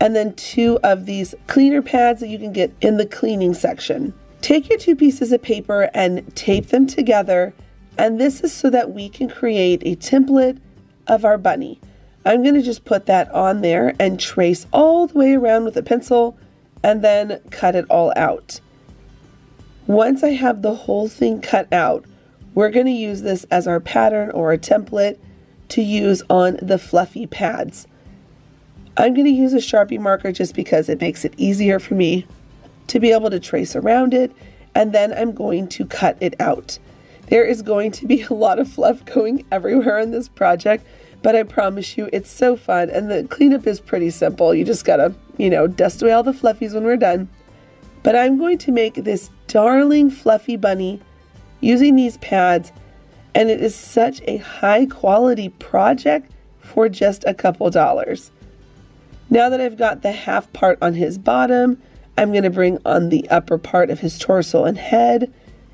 [SPEAKER 2] and then 2 of these cleaner pads that you can get in the cleaning section. Take your 2 pieces of paper and tape them together, and this is so that we can create a template of our bunny. I'm going to just put that on there and trace all the way around with a pencil and then cut it all out. Once I have the whole thing cut out, we're going to use this as our pattern or a template to use on the fluffy pads. I'm going to use a Sharpie marker just because it makes it easier for me to be able to trace around it, and then I'm going to cut it out. There is going to be a lot of fluff going everywhere on this project, but I promise you it's so fun, and the cleanup is pretty simple. You just gotta, dust away all the fluffies when we're done. But I'm going to make this darling fluffy bunny using these pads, and it is such a high quality project for just a couple dollars. Now that I've got the half part on his bottom, I'm going to bring on the upper part of his torso and head,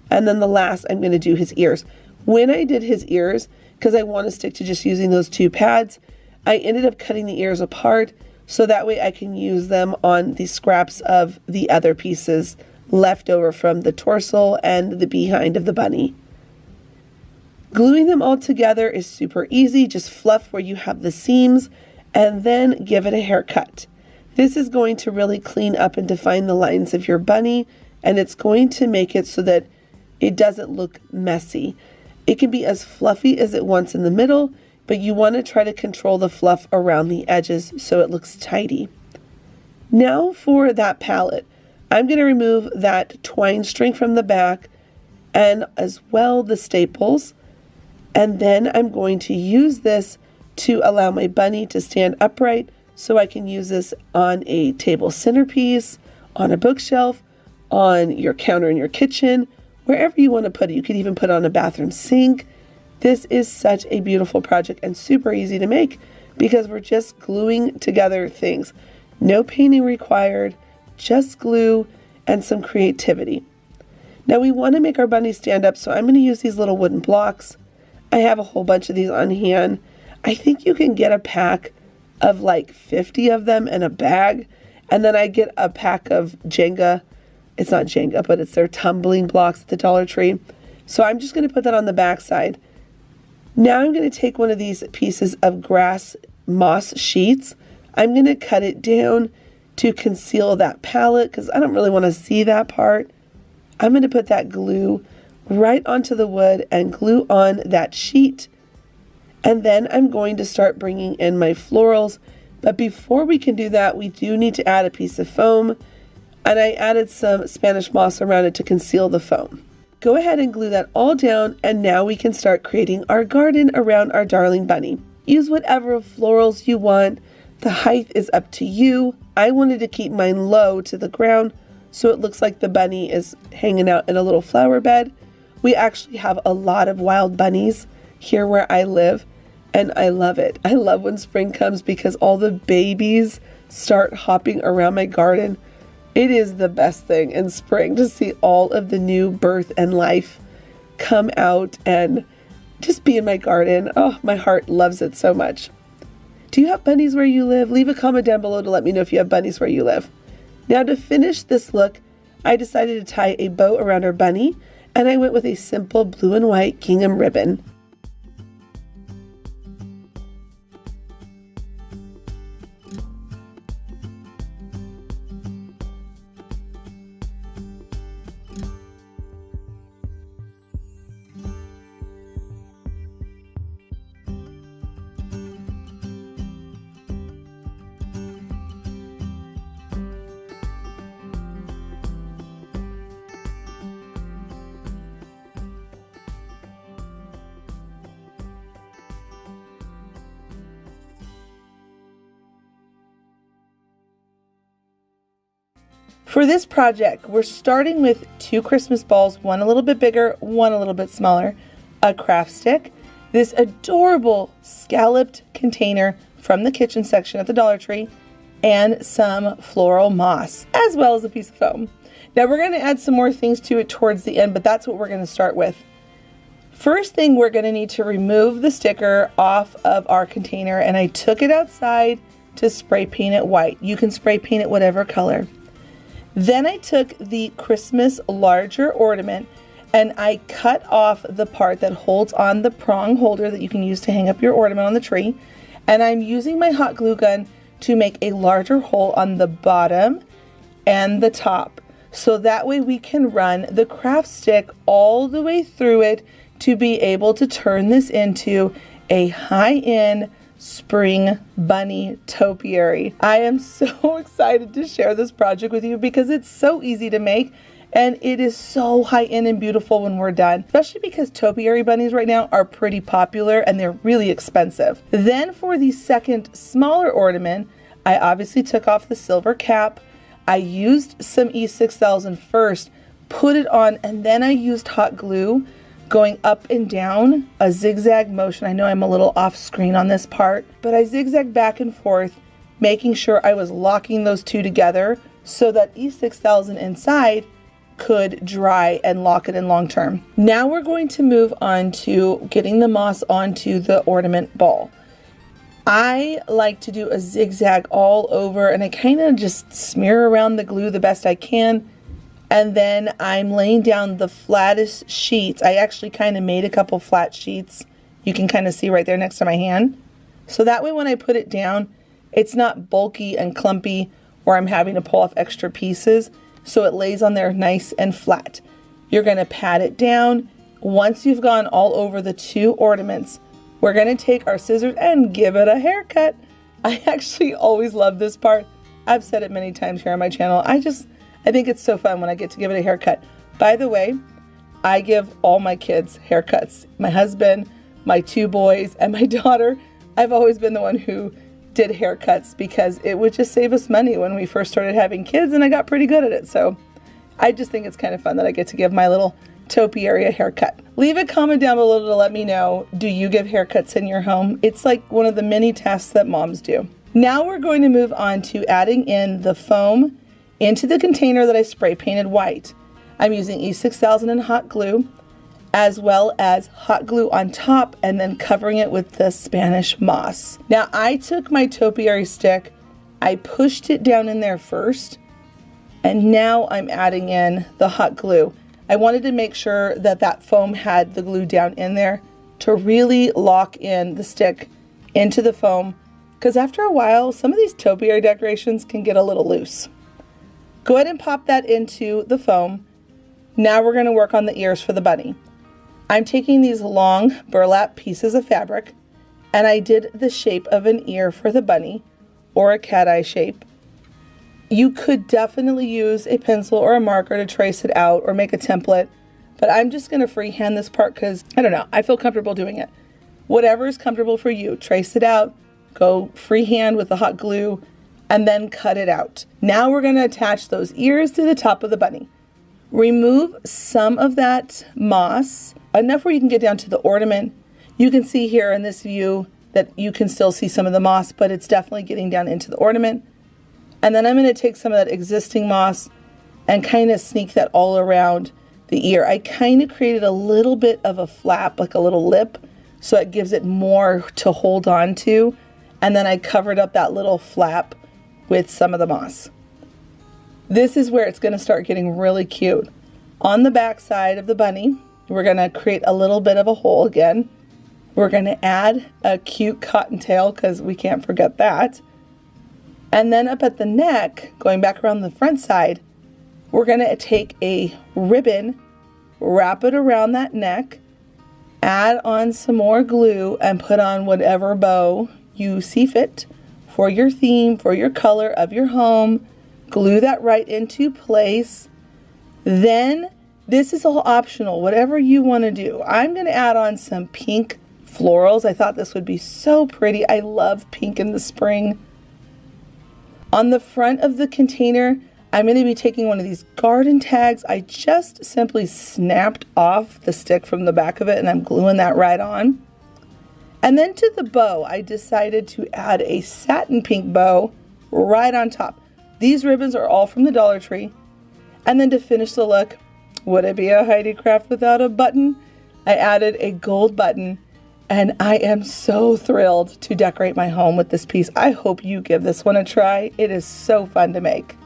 [SPEAKER 2] and then the last I'm going to do his ears. When I did his ears, because I want to stick to just using those two pads, I ended up cutting the ears apart so that way I can use them on the scraps of the other pieces left over from the torso and the behind of the bunny. Gluing them all together is super easy. Just fluff where you have the seams and then give it a haircut. This is going to really clean up and define the lines of your bunny, and it's going to make it so that it doesn't look messy. It can be as fluffy as it wants in the middle, but you want to try to control the fluff around the edges so it looks tidy. Now for that palette, I'm going to remove that twine string from the back and as well the staples, and then I'm going to use this to allow my bunny to stand upright so I can use this on a table centerpiece, on a bookshelf, on your counter in your kitchen, wherever you want to put it. You could even put it on a bathroom sink. This is such a beautiful project and super easy to make because we're just gluing together things. No painting required, just glue and some creativity. Now we want to make our bunny stand up, so I'm going to use these little wooden blocks. I have a whole bunch of these on hand. I think you can get a pack of like 50 of them in a bag, and then I get a pack of Jenga. It's not Jenga, but it's their tumbling blocks at the Dollar Tree. So I'm just going to put that on the back side. Now I'm going to take one of these pieces of grass moss sheets. I'm going to cut it down to conceal that palette because I don't really want to see that part. I'm going to put that glue right onto the wood and glue on that sheet. And then I'm going to start bringing in my florals. But before we can do that, we do need to add a piece of foam. And I added some Spanish moss around it to conceal the foam. Go ahead and glue that all down, and now we can start creating our garden around our darling bunny. Use whatever florals you want. The height is up to you. I wanted to keep mine low to the ground so it looks like the bunny is hanging out in a little flower bed. We actually have a lot of wild bunnies here where I live, and I love it. I love when spring comes because all the babies start hopping around my garden. It is the best thing in spring to see all of the new birth and life come out and just be in my garden. Oh, my heart loves it so much. Do you have bunnies where you live? Leave a comment down below to let me know if you have bunnies where you live. Now to finish this look, I decided to tie a bow around our bunny, and I went with a simple blue and white gingham ribbon. For this project, we're starting with 2 Christmas balls, one a little bit bigger, one a little bit smaller, a craft stick, this adorable scalloped container from the kitchen section at the Dollar Tree, and some floral moss, as well as a piece of foam. Now we're going to add some more things to it towards the end, but that's what we're going to start with. First thing, we're going to need to remove the sticker off of our container, and I took it outside to spray paint it white. You can spray paint it whatever color. Then I took the Christmas larger ornament and I cut off the part that holds on the prong holder that you can use to hang up your ornament on the tree. And I'm using my hot glue gun to make a larger hole on the bottom and the top. So that way we can run the craft stick all the way through it to be able to turn this into a high-end spring bunny topiary. I am so excited to share this project with you because it's so easy to make and it is so high-end and beautiful when we're done, especially because topiary bunnies right now are pretty popular and they're really expensive. Then for the second smaller ornament, I obviously took off the silver cap.
[SPEAKER 1] I used some E6000 first, put it on, and then I used hot glue going up and down, a zigzag motion. I know I'm a little off screen on this part, but I zigzagged back and forth, making sure I was locking those two together so that E6000 inside could dry and lock it in long term. Now we're going to move on to getting the moss onto the ornament ball. I like to do a zigzag all over, and I kind of just smear around the glue the best I can. And then I'm laying down the flattest sheets. I actually kind of made a couple flat sheets. You can kind of see right there next to my hand. So that way when I put it down, it's not bulky and clumpy or I'm having to pull off extra pieces. So it lays on there nice and flat. You're going to pat it down. Once you've gone all over the two ornaments, we're going to take our scissors and give it a haircut. I actually always love this part. I've said it many times here on my channel. I think it's so fun when I get to give it a haircut. By the way, I give all my kids haircuts. My husband, my two boys, and my daughter. I've always been the one who did haircuts because it would just save us money when we first started having kids, and I got pretty good at it. So I just think it's kind of fun that I get to give my little topiary a haircut. Leave a comment down below to let me know, do you give haircuts in your home? It's like one of the many tasks that moms do. Now we're going to move on to adding in the foam into the container that I spray painted white. I'm using E6000 and hot glue, as well as hot glue on top and then covering it with the Spanish moss. Now I took my topiary stick, I pushed it down in there first, and now I'm adding in the hot glue. I wanted to make sure that that foam had the glue down in there to really lock in the stick into the foam, because after a while, some of these topiary decorations can get a little loose. Go ahead and pop that into the foam. Now we're going to work on the ears for the bunny. I'm taking these long burlap pieces of fabric, and I did the shape of an ear for the bunny, or a cat eye shape. You could definitely use a pencil or a marker to trace it out or make a template, but I'm just going to freehand this part because, I don't know, I feel comfortable doing it. Whatever is comfortable for you, trace it out, go freehand with the hot glue, and then cut it out. Now we're going to attach those ears to the top of the bunny. Remove some of that moss, enough where you can get down to the ornament. You can see here in this view that you can still see some of the moss, but it's definitely getting down into the ornament. And then I'm going to take some of that existing moss and kind of sneak that all around the ear. I kind of created a little bit of a flap, like a little lip, so it gives it more to hold on to. And then I covered up that little flap with some of the moss. This is where it's going to start getting really cute. On the back side of the bunny, we're going to create a little bit of a hole again. We're going to add a cute cottontail because we can't forget that. And then up at the neck, going back around the front side, we're going to take a ribbon, wrap it around that neck, add on some more glue, and put on whatever bow you see fit for your theme, for your color of your home. Glue that right into place. Then, this is all optional, whatever you want to do. I'm going to add on some pink florals. I thought this would be so pretty. I love pink in the spring. On the front of the container, I'm going to be taking one of these garden tags. I just simply snapped off the stick from the back of it, and I'm gluing that right on. And then to the bow, I decided to add a satin pink bow right on top. These ribbons are all from the Dollar Tree. And then to finish the look, would it be a Heidi craft without a button? I added a gold button, and I am so thrilled to decorate my home with this piece. I hope you give this one a try. It is so fun to make.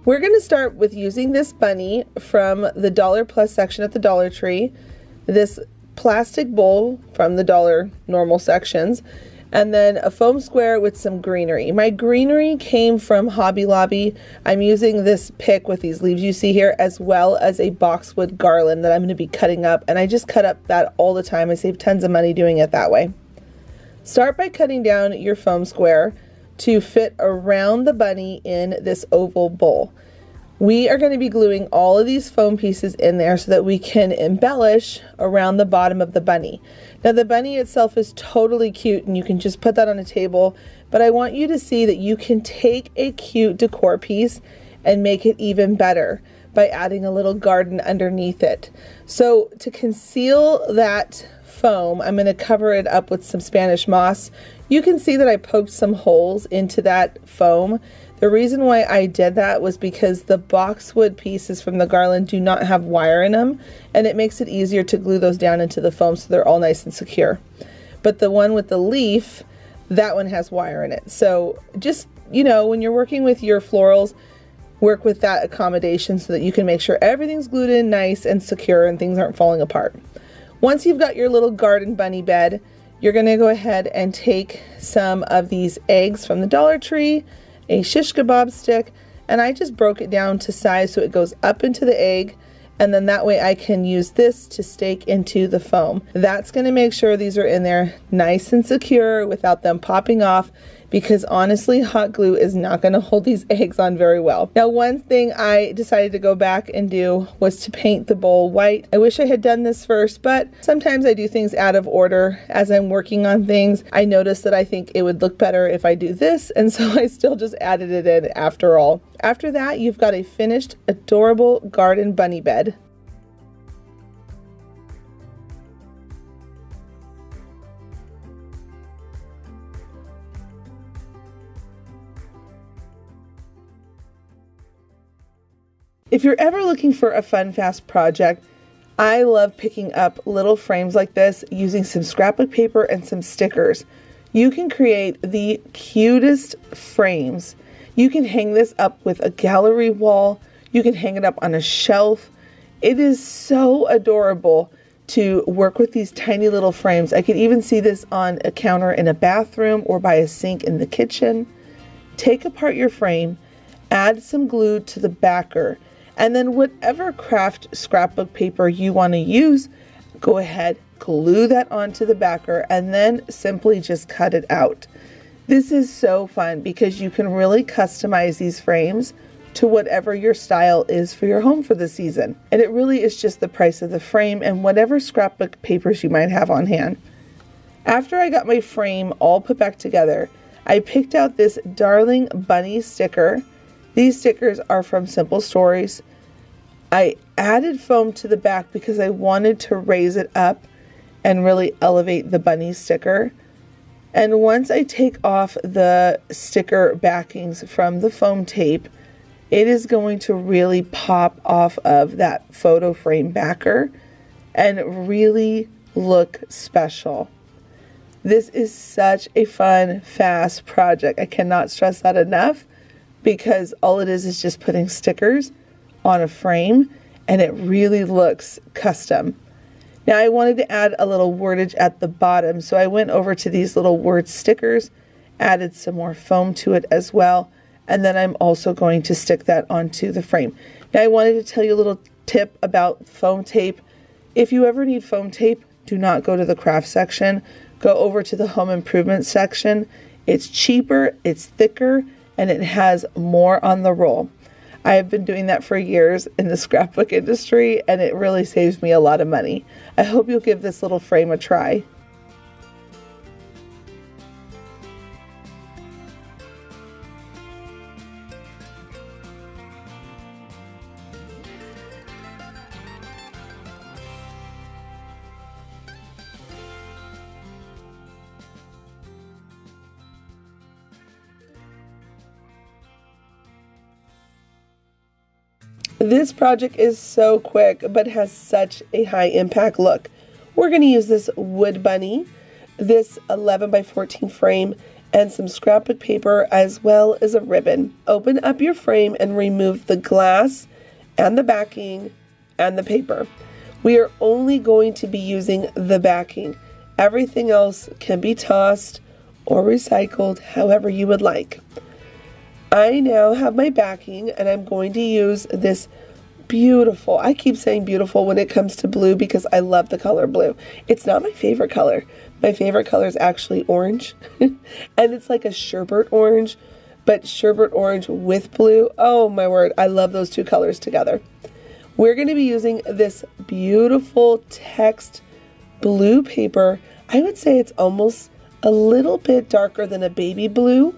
[SPEAKER 1] We're going to start with using this bunny from the Dollar Plus section at the Dollar Tree, this plastic bowl from the Dollar Normal sections, and then a foam square with some greenery. My greenery came from Hobby Lobby. I'm using this pick with these leaves you see here, as well as a boxwood garland that I'm going to be cutting up, and I just cut up that all the time. I save tons of money doing it that way. Start by cutting down your foam square to fit around the bunny in this oval bowl. We are going to be gluing all of these foam pieces in there so that we can embellish around the bottom of the bunny. Now the bunny itself is totally cute and you can just put that on a table, but I want you to see that you can take a cute decor piece and make it even better by adding a little garden underneath it. So to conceal that foam, I'm going to cover it up with some Spanish moss. You can see that I poked some holes into that foam. The reason why I did that was because the boxwood pieces from the garland do not have wire in them, and it makes it easier to glue those down into the foam so they're all nice and secure. But the one with the leaf, that one has wire in it. So just, you know, when you're working with your florals, work with that accommodation so that you can make sure everything's glued in nice and secure and things aren't falling apart. Once you've got your little garden bunny bed, you're going to go ahead and take some of these eggs from the Dollar Tree, a shish kebab stick, and I just broke it down to size so it goes up into the egg, and then that way I can use this to stake into the foam. That's going to make sure these are in there nice and secure without them popping off, because honestly hot glue is not going to hold these eggs on very well. Now one thing I decided to go back and do was to paint the bowl white. I wish I had done this first, but sometimes I do things out of order as I'm working on things. I noticed that I think it would look better if I do this, and so I still just added it in after all. After that, you've got a finished adorable garden bunny bed. If you're ever looking for a fun, fast project, I love picking up little frames like this using some scrapbook paper and some stickers. You can create the cutest frames. You can hang this up with a gallery wall. You can hang it up on a shelf. It is so adorable to work with these tiny little frames. I could even see this on a counter in a bathroom or by a sink in the kitchen. Take apart your frame, add some glue to the backer, and then whatever craft scrapbook paper you want to use, go ahead, glue that onto the backer, and then simply just cut it out. This is so fun because you can really customize these frames to whatever your style is for your home for the season. And it really is just the price of the frame and whatever scrapbook papers you might have on hand. After I got my frame all put back together, I picked out this darling bunny sticker. These stickers are from Simple Stories. I added foam to the back because I wanted to raise it up and really elevate the bunny sticker. And once I take off the sticker backings from the foam tape, it is going to really pop off of that photo frame backer and really look special. This is such a fun, fast project. I cannot stress that enough, because all it is just putting stickers on a frame and it really looks custom. Now I wanted to add a little wordage at the bottom, so I went over to these little word stickers, added some more foam to it as well, and then I'm also going to stick that onto the frame. Now I wanted to tell you a little tip about foam tape. If you ever need foam tape, do not go to the craft section. Go over to the home improvement section. It's cheaper, it's thicker, and it has more on the roll. I have been doing that for years in the scrapbook industry, and it really saves me a lot of money. I hope you'll give this little frame a try. This project is so quick, but has such a high impact look. We're going to use this wood bunny, this 11 by 14 frame,
[SPEAKER 2] and some scrapbook paper as well as a ribbon. Open up your frame and remove the glass and the backing and the paper. We are only going to be using the backing. Everything else can be tossed or recycled however you would like. I now have my backing and I'm going to use this beautiful, I keep saying beautiful when it comes to blue because I love the color blue. It's not my favorite color. My favorite color is actually orange. And it's like a sherbet orange, but sherbet orange with blue. Oh my word, I love those two colors together. We're going to be using this beautiful text blue paper. I would say it's almost a little bit darker than a baby blue,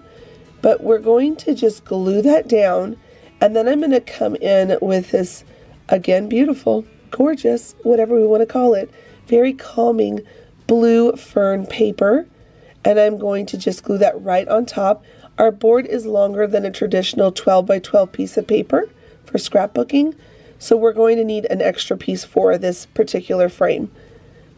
[SPEAKER 2] but we're going to just glue that down. And then I'm going to come in with this, again, beautiful, gorgeous, whatever we want to call it, very calming blue fern paper. And I'm going to just glue that right on top. Our board is longer than a traditional 12 by 12 piece of paper for scrapbooking. So we're going to need an extra piece for this particular frame.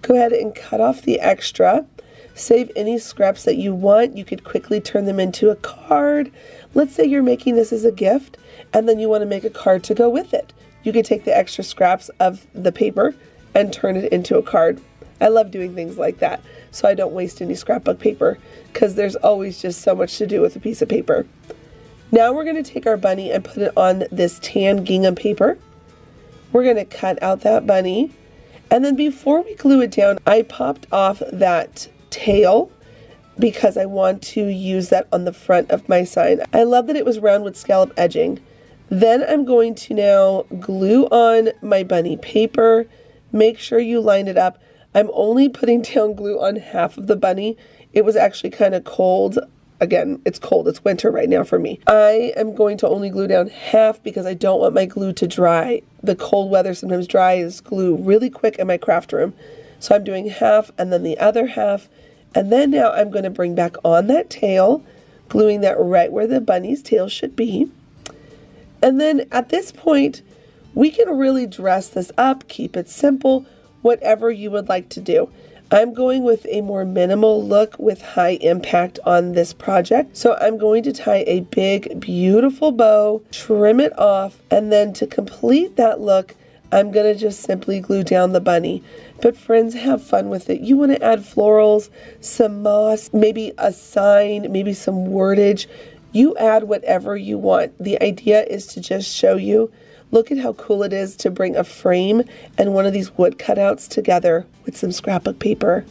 [SPEAKER 2] Go ahead and cut off the extra. Save any scraps that you want. You could quickly turn them into a card. Let's say you're making this as a gift and then you want to make a card to go with it. You could take the extra scraps of the paper and turn it into a card. I love doing things like that so I don't waste any scrapbook paper because there's always just so much to do with a piece of paper. Now we're going to take our bunny and put it on this tan gingham paper. We're going to cut out that bunny, and then before we glue it down, I popped off that tail because I want to use that on the front of my sign. I love that it was round with scallop edging. Then I'm going to now glue on my bunny paper. Make sure you line it up. I'm only putting down glue on half of the bunny. It was actually kind of cold. Again, it's cold. It's winter right now for me. I am going to only glue down half because I don't want my glue to dry. The cold weather sometimes dries glue really quick in my craft room. So I'm doing half and then the other half. And then now I'm going to bring back on that tail, gluing that right where the bunny's tail should be. And then at this point, we can really dress this up, keep it simple, whatever you would like to do. I'm going with a more minimal look with high impact on this project. So I'm going to tie a big, beautiful bow, trim it off, and then to complete that look, I'm going to just simply glue down the bunny. But friends, have fun with it. You want to add florals, some moss, maybe a sign, maybe some wordage. You add whatever you want. The idea is to just show you, look at how cool it is to bring a frame and one of these wood cutouts together with some scrapbook paper.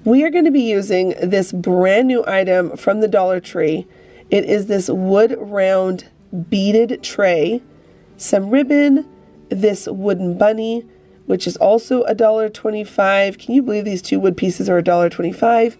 [SPEAKER 2] We are going to be using this brand new item from the Dollar Tree. It is this wood round beaded tray, some ribbon, this wooden bunny, which is also $1.25. Can you believe these two wood pieces are $1.25?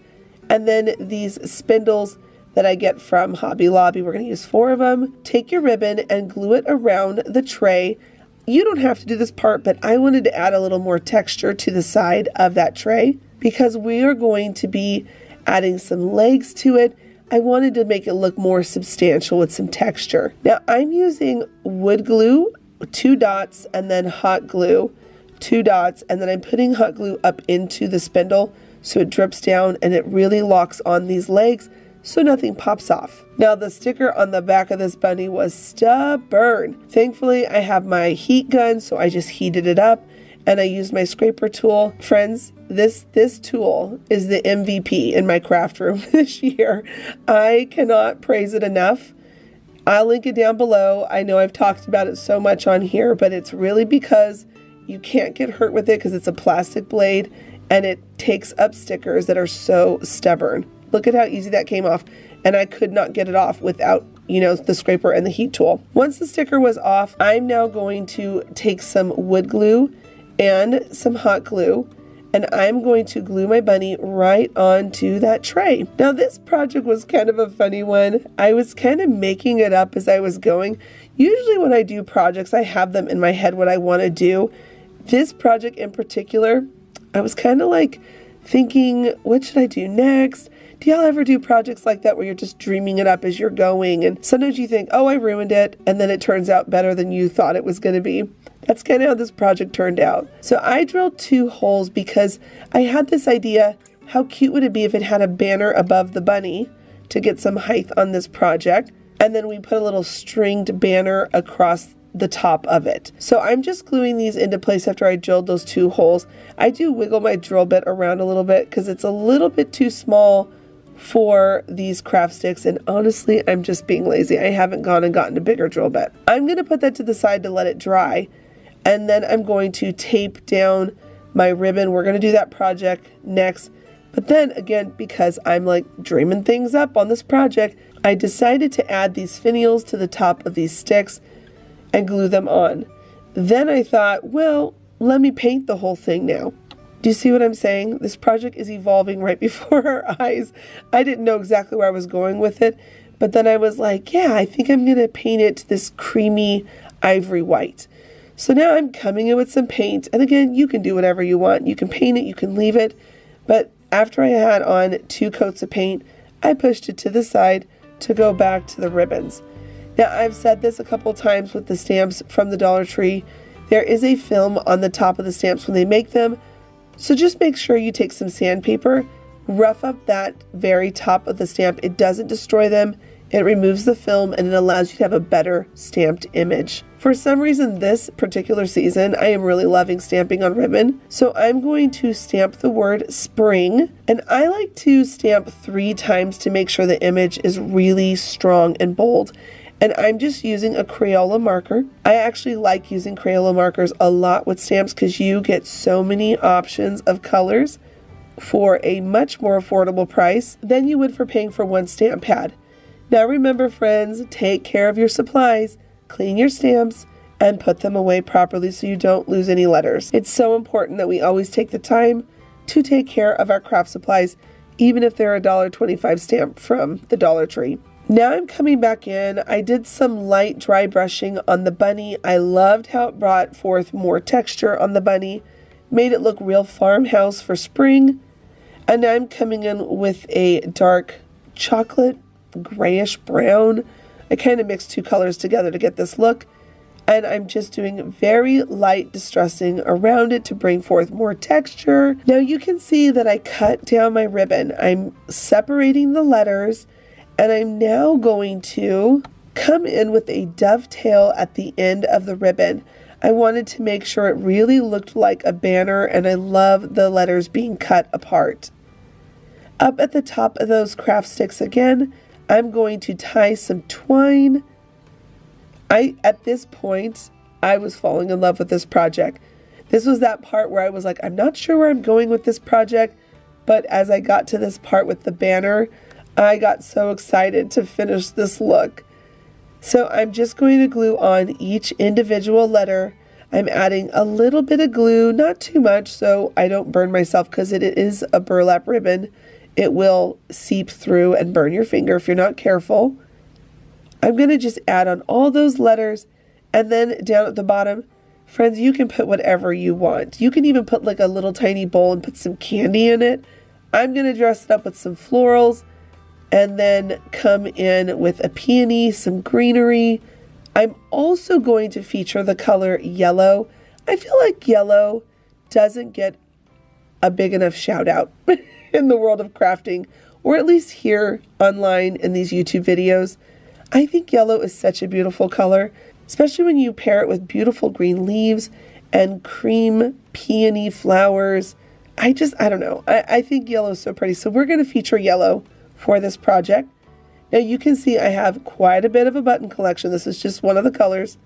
[SPEAKER 2] And then these spindles that I get from Hobby Lobby. We're going to use 4 of them. Take your ribbon and glue it around the tray. You don't have to do this part, but I wanted to add a little more texture to the side of that tray, because we are going to be adding some legs to it. I wanted to make it look more substantial with some texture. Now I'm using wood glue, 2 dots, and then hot glue, 2 dots, and then I'm putting hot glue up into the spindle so it drips down and it really locks on these legs so nothing pops off. Now the sticker on the back of this bunny was stubborn. Thankfully I have my heat gun, so I just heated it up and I used my scraper tool. Friends, this tool is the MVP in my craft room this year. I cannot praise it enough. I'll link it down below. I know I've talked about it so much on here, but it's really because you can't get hurt with it because it's a plastic blade and it takes up stickers that are so stubborn. Look at how easy that came off, and I could not get it off without, the scraper and the heat tool. Once the sticker was off, I'm now going to take some wood glue and some hot glue, and I'm going to glue my bunny right onto that tray. Now this project was kind of a funny one. I was kind of making it up as I was going. Usually when I do projects, I have them in my head what I want to do. This project in particular, I was kind of like thinking, what should I do next? Do y'all ever do projects like that where you're just dreaming it up as you're going? And sometimes you think, oh, I ruined it. And then it turns out better than you thought it was going to be. That's kind of how this project turned out. So I drilled 2 holes because I had this idea, how cute would it be if it had a banner above the bunny to get some height on this project. And then we put a little stringed banner across the top of it. So I'm just gluing these into place after I drilled those 2 holes. I do wiggle my drill bit around a little bit because it's a little bit too small for these craft sticks, and honestly I'm just being lazy. I haven't gone and gotten a bigger drill bit. I'm going to put that to the side to let it dry, and then I'm going to tape down my ribbon. We're going to do that project next, but then again, because I'm like dreaming things up on this project, I decided to add these finials to the top of these sticks and glue them on. Then I thought, well, let me paint the whole thing now. Do you see what I'm saying? This project is evolving right before our eyes. I didn't know exactly where I was going with it, but then I was like, yeah, I think I'm gonna paint it this creamy ivory white. So now I'm coming in with some paint, and again, you can do whatever you want. You can paint it, you can leave it, but after I had on 2 coats of paint, I pushed it to the side to go back to the ribbons. Now, I've said this a couple times with the stamps from the Dollar Tree. There is a film on the top of the stamps when they make them, so just make sure you take some sandpaper, rough up that very top of the stamp. It doesn't destroy them, it removes the film, and it allows you to have a better stamped image. For some reason this particular season, I am really loving stamping on ribbon, so I'm going to stamp the word spring, and I like to stamp 3 times to make sure the image is really strong and bold. And I'm just using a Crayola marker. I actually like using Crayola markers a lot with stamps because you get so many options of colors for a much more affordable price than you would for paying for 1 stamp pad. Now remember, friends, take care of your supplies, clean your stamps, and put them away properly so you don't lose any letters. It's so important that we always take the time to take care of our craft supplies, even if they're a $1.25 stamp from the Dollar Tree. Now I'm coming back in. I did some light dry brushing on the bunny. I loved how it brought forth more texture on the bunny, made it look real farmhouse for spring. And now I'm coming in with a dark chocolate, grayish brown. I kind of mixed 2 colors together to get this look. And I'm just doing very light distressing around it to bring forth more texture. Now you can see that I cut down my ribbon. I'm separating the letters. And I'm now going to come in with a dovetail at the end of the ribbon. I wanted to make sure it really looked like a banner, and I love the letters being cut apart. Up at the top of those craft sticks again, I'm going to tie some twine. At this point, I was falling in love with this project. This was that part where I was like, I'm not sure where I'm going with this project, but as I got to this part with the banner, I got so excited to finish this look. So I'm just going to glue on each individual letter. I'm adding a little bit of glue, not too much so I don't burn myself because it is a burlap ribbon. It will seep through and burn your finger if you're not careful. I'm going to just add on all those letters, and then down at the bottom, friends, you can put whatever you want. You can even put like a little tiny bowl and put some candy in it. I'm going to dress it up with some florals, and then come in with a peony, some greenery. I'm also going to feature the color yellow. I feel like yellow doesn't get a big enough shout out in the world of crafting, or at least here online in these YouTube videos. I think yellow is such a beautiful color, especially when you pair it with beautiful green leaves and cream peony flowers. I don't know. I think yellow is so pretty. So we're going to feature yellow for this project. Now you can see I have quite a bit of a button collection. This is just one of the colors.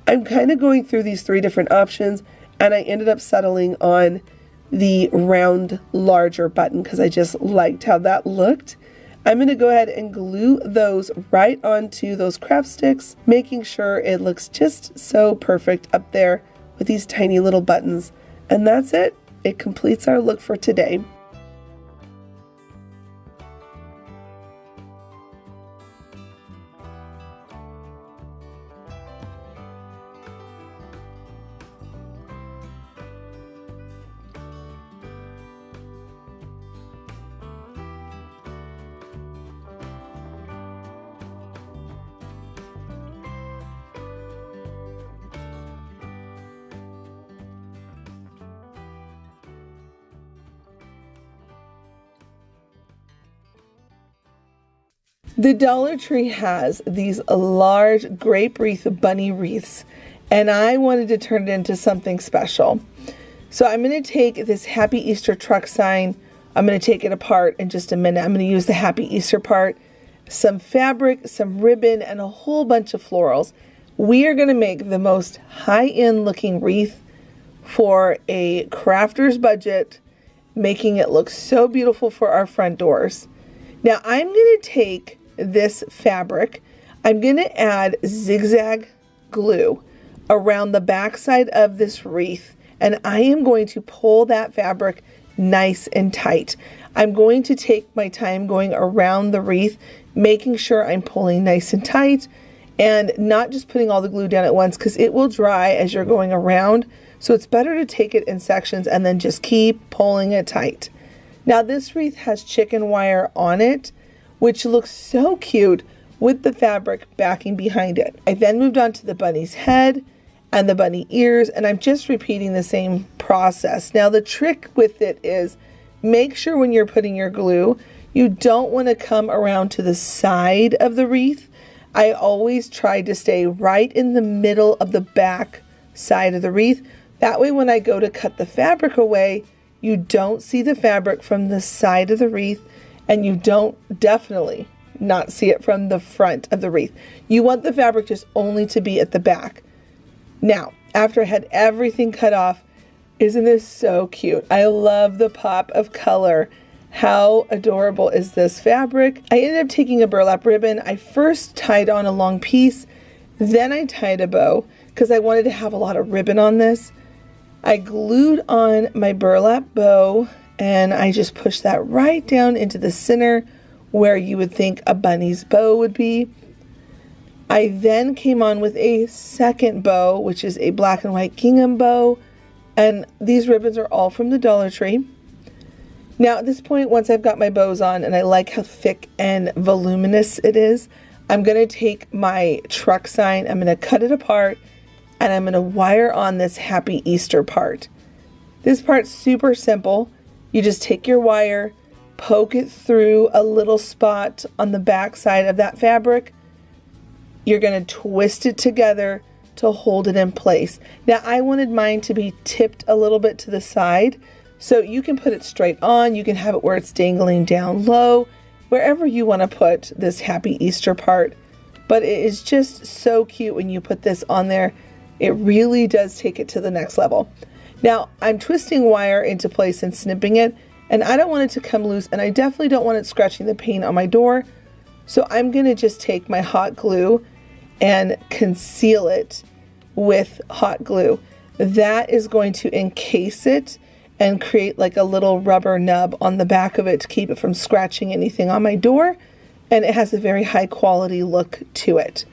[SPEAKER 2] I'm kind of going through these 3 different options, and I ended up settling on the round, larger button because I just liked how that looked. I'm going to go ahead and glue those right onto those craft sticks, making sure it looks just so perfect up there with these tiny little buttons. And that's it. it completes our look for today. The Dollar Tree has these large grape wreath bunny wreaths, and I wanted to turn it into something special. So I'm going to take this Happy Easter truck sign, I'm going to take it apart in just a minute. I'm going to use the Happy Easter part, some fabric, some ribbon, and a whole bunch of florals. We are going to make the most high-end looking wreath for a crafter's budget, making it look so beautiful for our front doors. Now I'm going to take this fabric, I'm going to add zigzag glue around the back side of this wreath, and I am going to pull that fabric nice and tight. I'm going to take my time going around the wreath, making sure I'm pulling nice and tight and not just putting all the glue down at once, because it will dry as you're going around. So it's better to take it in sections and then just keep pulling it tight. Now this wreath has chicken wire on it, which looks so cute with the fabric backing behind it. I then moved on to the bunny's head and the bunny ears, and I'm just repeating the same process. Now the trick with it is make sure when you're putting your glue, you don't want to come around to the side of the wreath. I always try to stay right in the middle of the back side of the wreath. That way when I go to cut the fabric away, you don't see the fabric from the side of the wreath, and you don't definitely not see it from the front of the wreath. You want the fabric just only to be at the back. Now, after I had everything cut off, isn't this so cute? I love the pop of color. How adorable is this fabric? I ended up taking a burlap ribbon. I first tied on a long piece, then I tied a bow because I wanted to have a lot of ribbon on this. I glued on my burlap bow, and I just pushed that right down into the center where you would think a bunny's bow would be. I then came on with a second bow, which is a black and white gingham bow, and these ribbons are all from the Dollar Tree. Now at this point, once I've got my bows on and I like how thick and voluminous it is, I'm going to take my truck sign, I'm going to cut it apart, and I'm going to wire on this Happy Easter part. This part's super simple. You just take your wire, poke it through a little spot on the back side of that fabric. You're going to twist it together to hold it in place. Now I wanted mine to be tipped a little bit to the side, so you can put it straight on, you can have it where it's dangling down low, wherever you want to put this Happy Easter part. But it is just so cute when you put this on there. It really does take it to the next level. Now I'm twisting wire into place and snipping it, and I don't want it to come loose, and I definitely don't want it scratching the paint on my door. So I'm going to just take my hot glue and conceal it with hot glue. That is going to encase it and create like a little rubber nub on the back of it to keep it from scratching anything on my door, and it has a very high quality look to it.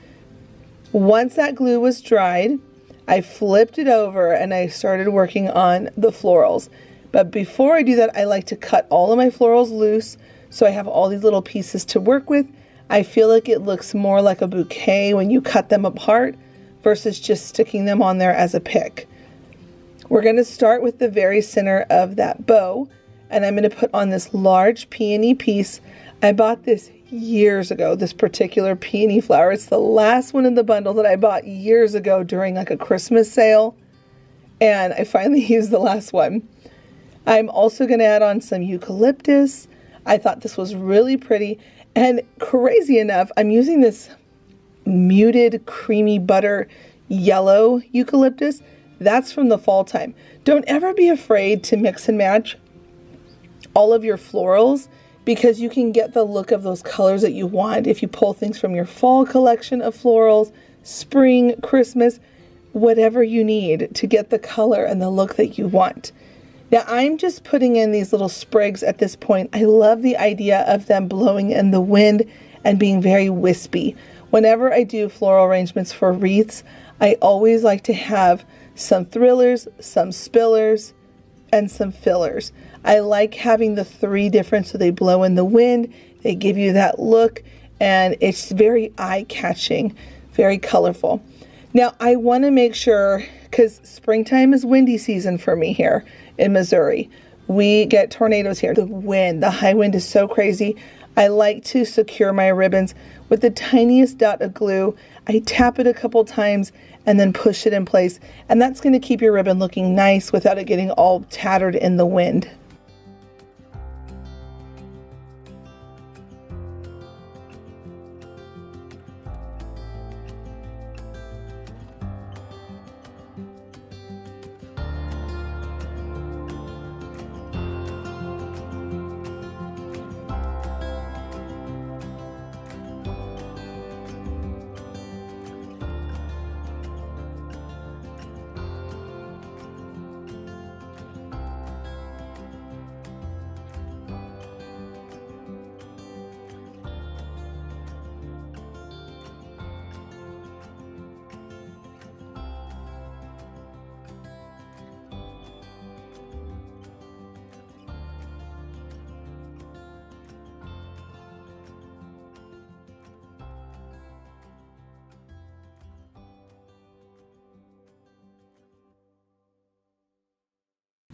[SPEAKER 2] Once that glue was dried, I flipped it over and I started working on the florals. But before I do that, I like to cut all of my florals loose so I have all these little pieces to work with. I feel like it looks more like a bouquet when you cut them apart versus just sticking them on there as a pick. We're going to start with the very center of that bow, and I'm going to put on this large peony piece. I bought this years ago, this particular peony flower. It's the last one in the bundle that I bought years ago during like a Christmas sale, and I finally used the last one. I'm also going to add on some eucalyptus. I thought this was really pretty, and crazy enough, I'm using this muted creamy butter yellow eucalyptus. That's from the fall time. Don't ever be afraid to mix and match all of your florals, because you can get the look of those colors that you want if you pull things from your fall collection of florals, spring, Christmas, whatever you need to get the color and the look that you want.
[SPEAKER 1] Now I'm just putting in these little sprigs at this point. I love the idea of them blowing in the wind and being very wispy. Whenever I do floral arrangements for wreaths, I always like to have some thrillers, some spillers, and some fillers. I like having the three different so they blow in the wind, they give you that look, and it's very eye-catching, very colorful. Now I want to make sure, because springtime is windy season for me here in Missouri. We get tornadoes here. The wind, the high wind is so crazy. I like to secure my ribbons with the tiniest dot of glue. I tap it a couple times and then push it in place. And that's going to keep your ribbon looking nice without it getting all tattered in the wind.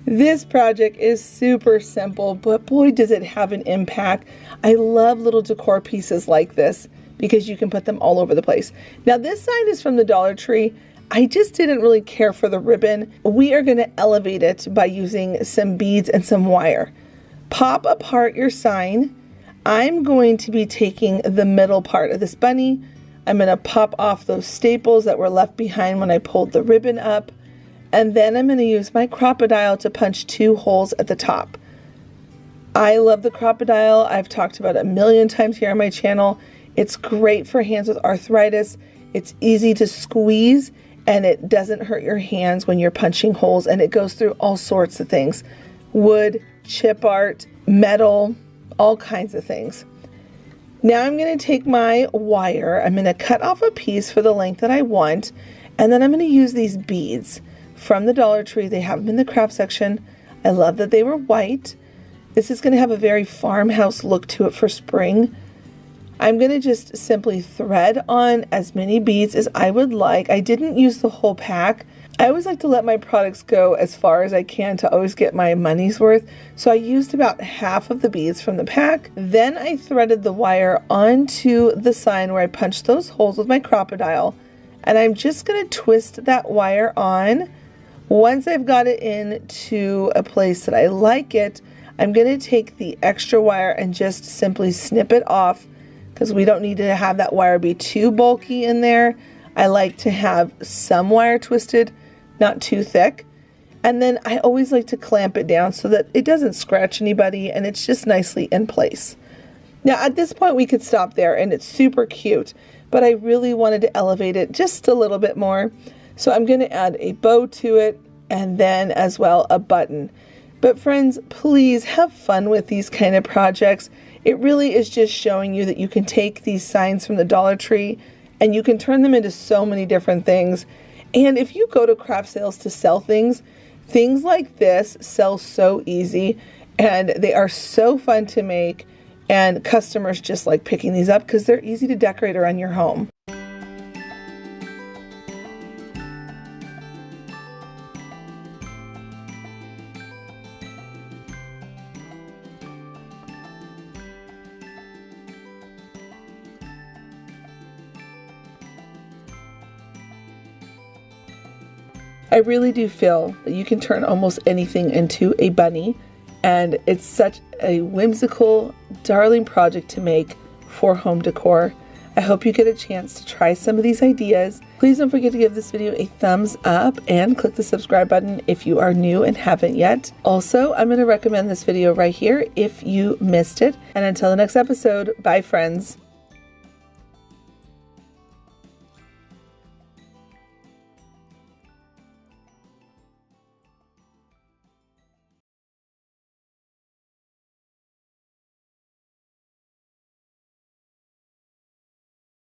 [SPEAKER 1] This project is super simple, but boy does it have an impact. I love little decor pieces like this because you can put them all over the place. Now this sign is from the Dollar Tree. I just didn't really care for the ribbon. We are going to elevate it by using some beads and some wire. Pop apart your sign. I'm going to be taking the middle part of this bunny. I'm going to pop off those staples that were left behind when I pulled the ribbon up. And then I'm going to use my crocodile to punch 2 holes at the top. I love the crocodile. I've talked about it a million times here on my channel. It's great for hands with arthritis. It's easy to squeeze and it doesn't hurt your hands when you're punching holes, and it goes through all sorts of things. Wood, chip art, metal, all kinds of things. Now I'm going to take my wire. I'm going to cut off a piece for the length that I want, and then I'm going to use these beads from the Dollar Tree. They have them in the craft section. I love that they were white. This is going to have a very farmhouse look to it for spring. I'm going to just simply thread on as many beads as I would like. I didn't use the whole pack. I always like to let my products go as far as I can to always get my money's worth. So I used about half of the beads from the pack. Then I threaded the wire onto the sign where I punched those holes with my crocodile. And I'm just going to twist that wire on. Once I've got it into a place that I like it, I'm going to take the extra wire and just simply snip it off, because we don't need to have that wire be too bulky in there. I like to have some wire twisted, not too thick. And then I always like to clamp it down so that it doesn't scratch anybody and it's just nicely in place. Now at this point we could stop there and it's super cute, but I really wanted to elevate it just a little bit more. So I'm going to add a bow to it and then as well a button. But friends, please have fun with these kind of projects. It really is just showing you that you can take these signs from the Dollar Tree and you can turn them into so many different things. And if you go to craft sales to sell things, things like this sell so easy and they are so fun to make, and customers just like picking these up because they're easy to decorate around your home. I really do feel that you can turn almost anything into a bunny, and it's such a whimsical, darling project to make for home decor. I hope you get a chance to try some of these ideas. Please don't forget to give this video a thumbs up and click the subscribe button if you are new and haven't yet. Also, I'm going to recommend this video right here if you missed it. And until the next episode, bye friends.